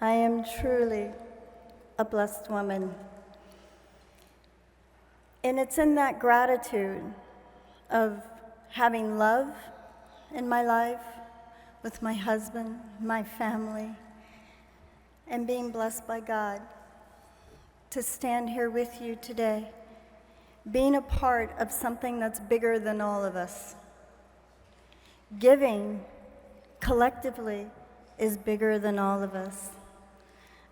I am truly a blessed woman. And it's in that gratitude of having love in my life, with my husband, my family, and being blessed by God to stand here with you today, being a part of something that's bigger than all of us. Giving collectively is bigger than all of us.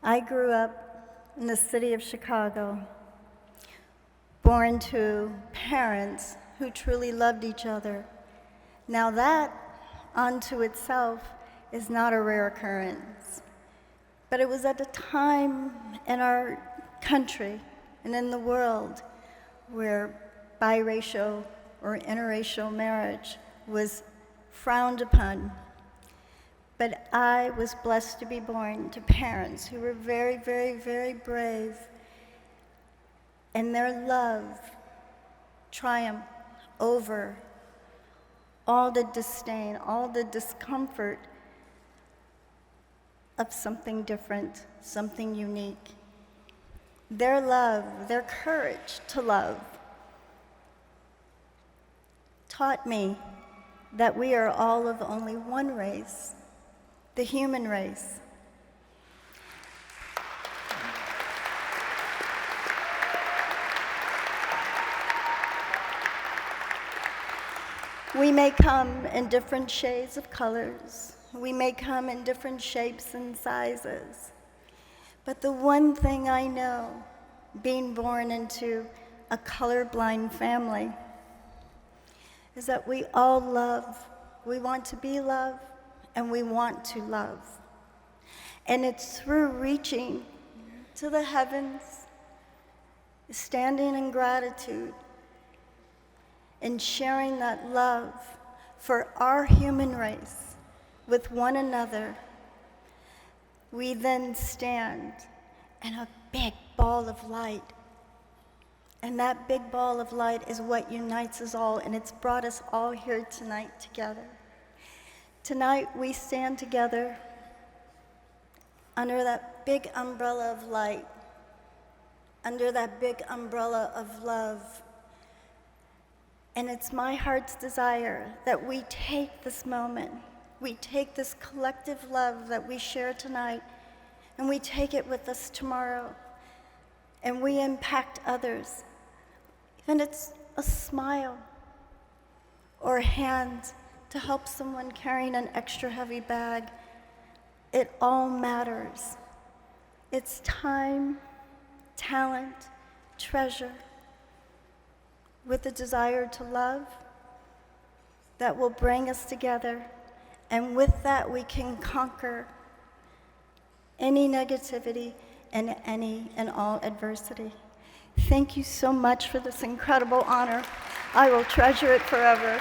I grew up in the city of Chicago, born to parents who truly loved each other. Now that, unto itself, is not a rare occurrence. But it was at a time in our country and in the world where biracial or interracial marriage was frowned upon. But I was blessed to be born to parents who were very, very, very brave, and their love triumphed over all the disdain, all the discomfort of something different, something unique. Their love, their courage to love, taught me that we are all of only one race, the human race. We may come in different shades of colors. We may come in different shapes and sizes. But the one thing I know, being born into a colorblind family, is that we all love. We want to be loved, and we want to love. And it's through reaching to the heavens, standing in gratitude, and sharing that love for our human race with one another, we then stand in a big ball of light. And that big ball of light is what unites us all, and it's brought us all here tonight together. Tonight we stand together under that big umbrella of light, under that big umbrella of love. And it's my heart's desire that we take this moment, we take this collective love that we share tonight, and we take it with us tomorrow, and we impact others. Even it's a smile or a hand to help someone carrying an extra heavy bag. It all matters. It's time, talent, treasure, with a desire to love that will bring us together. And with that, we can conquer any negativity and any and all adversity. Thank you so much for this incredible honor. I will treasure it forever.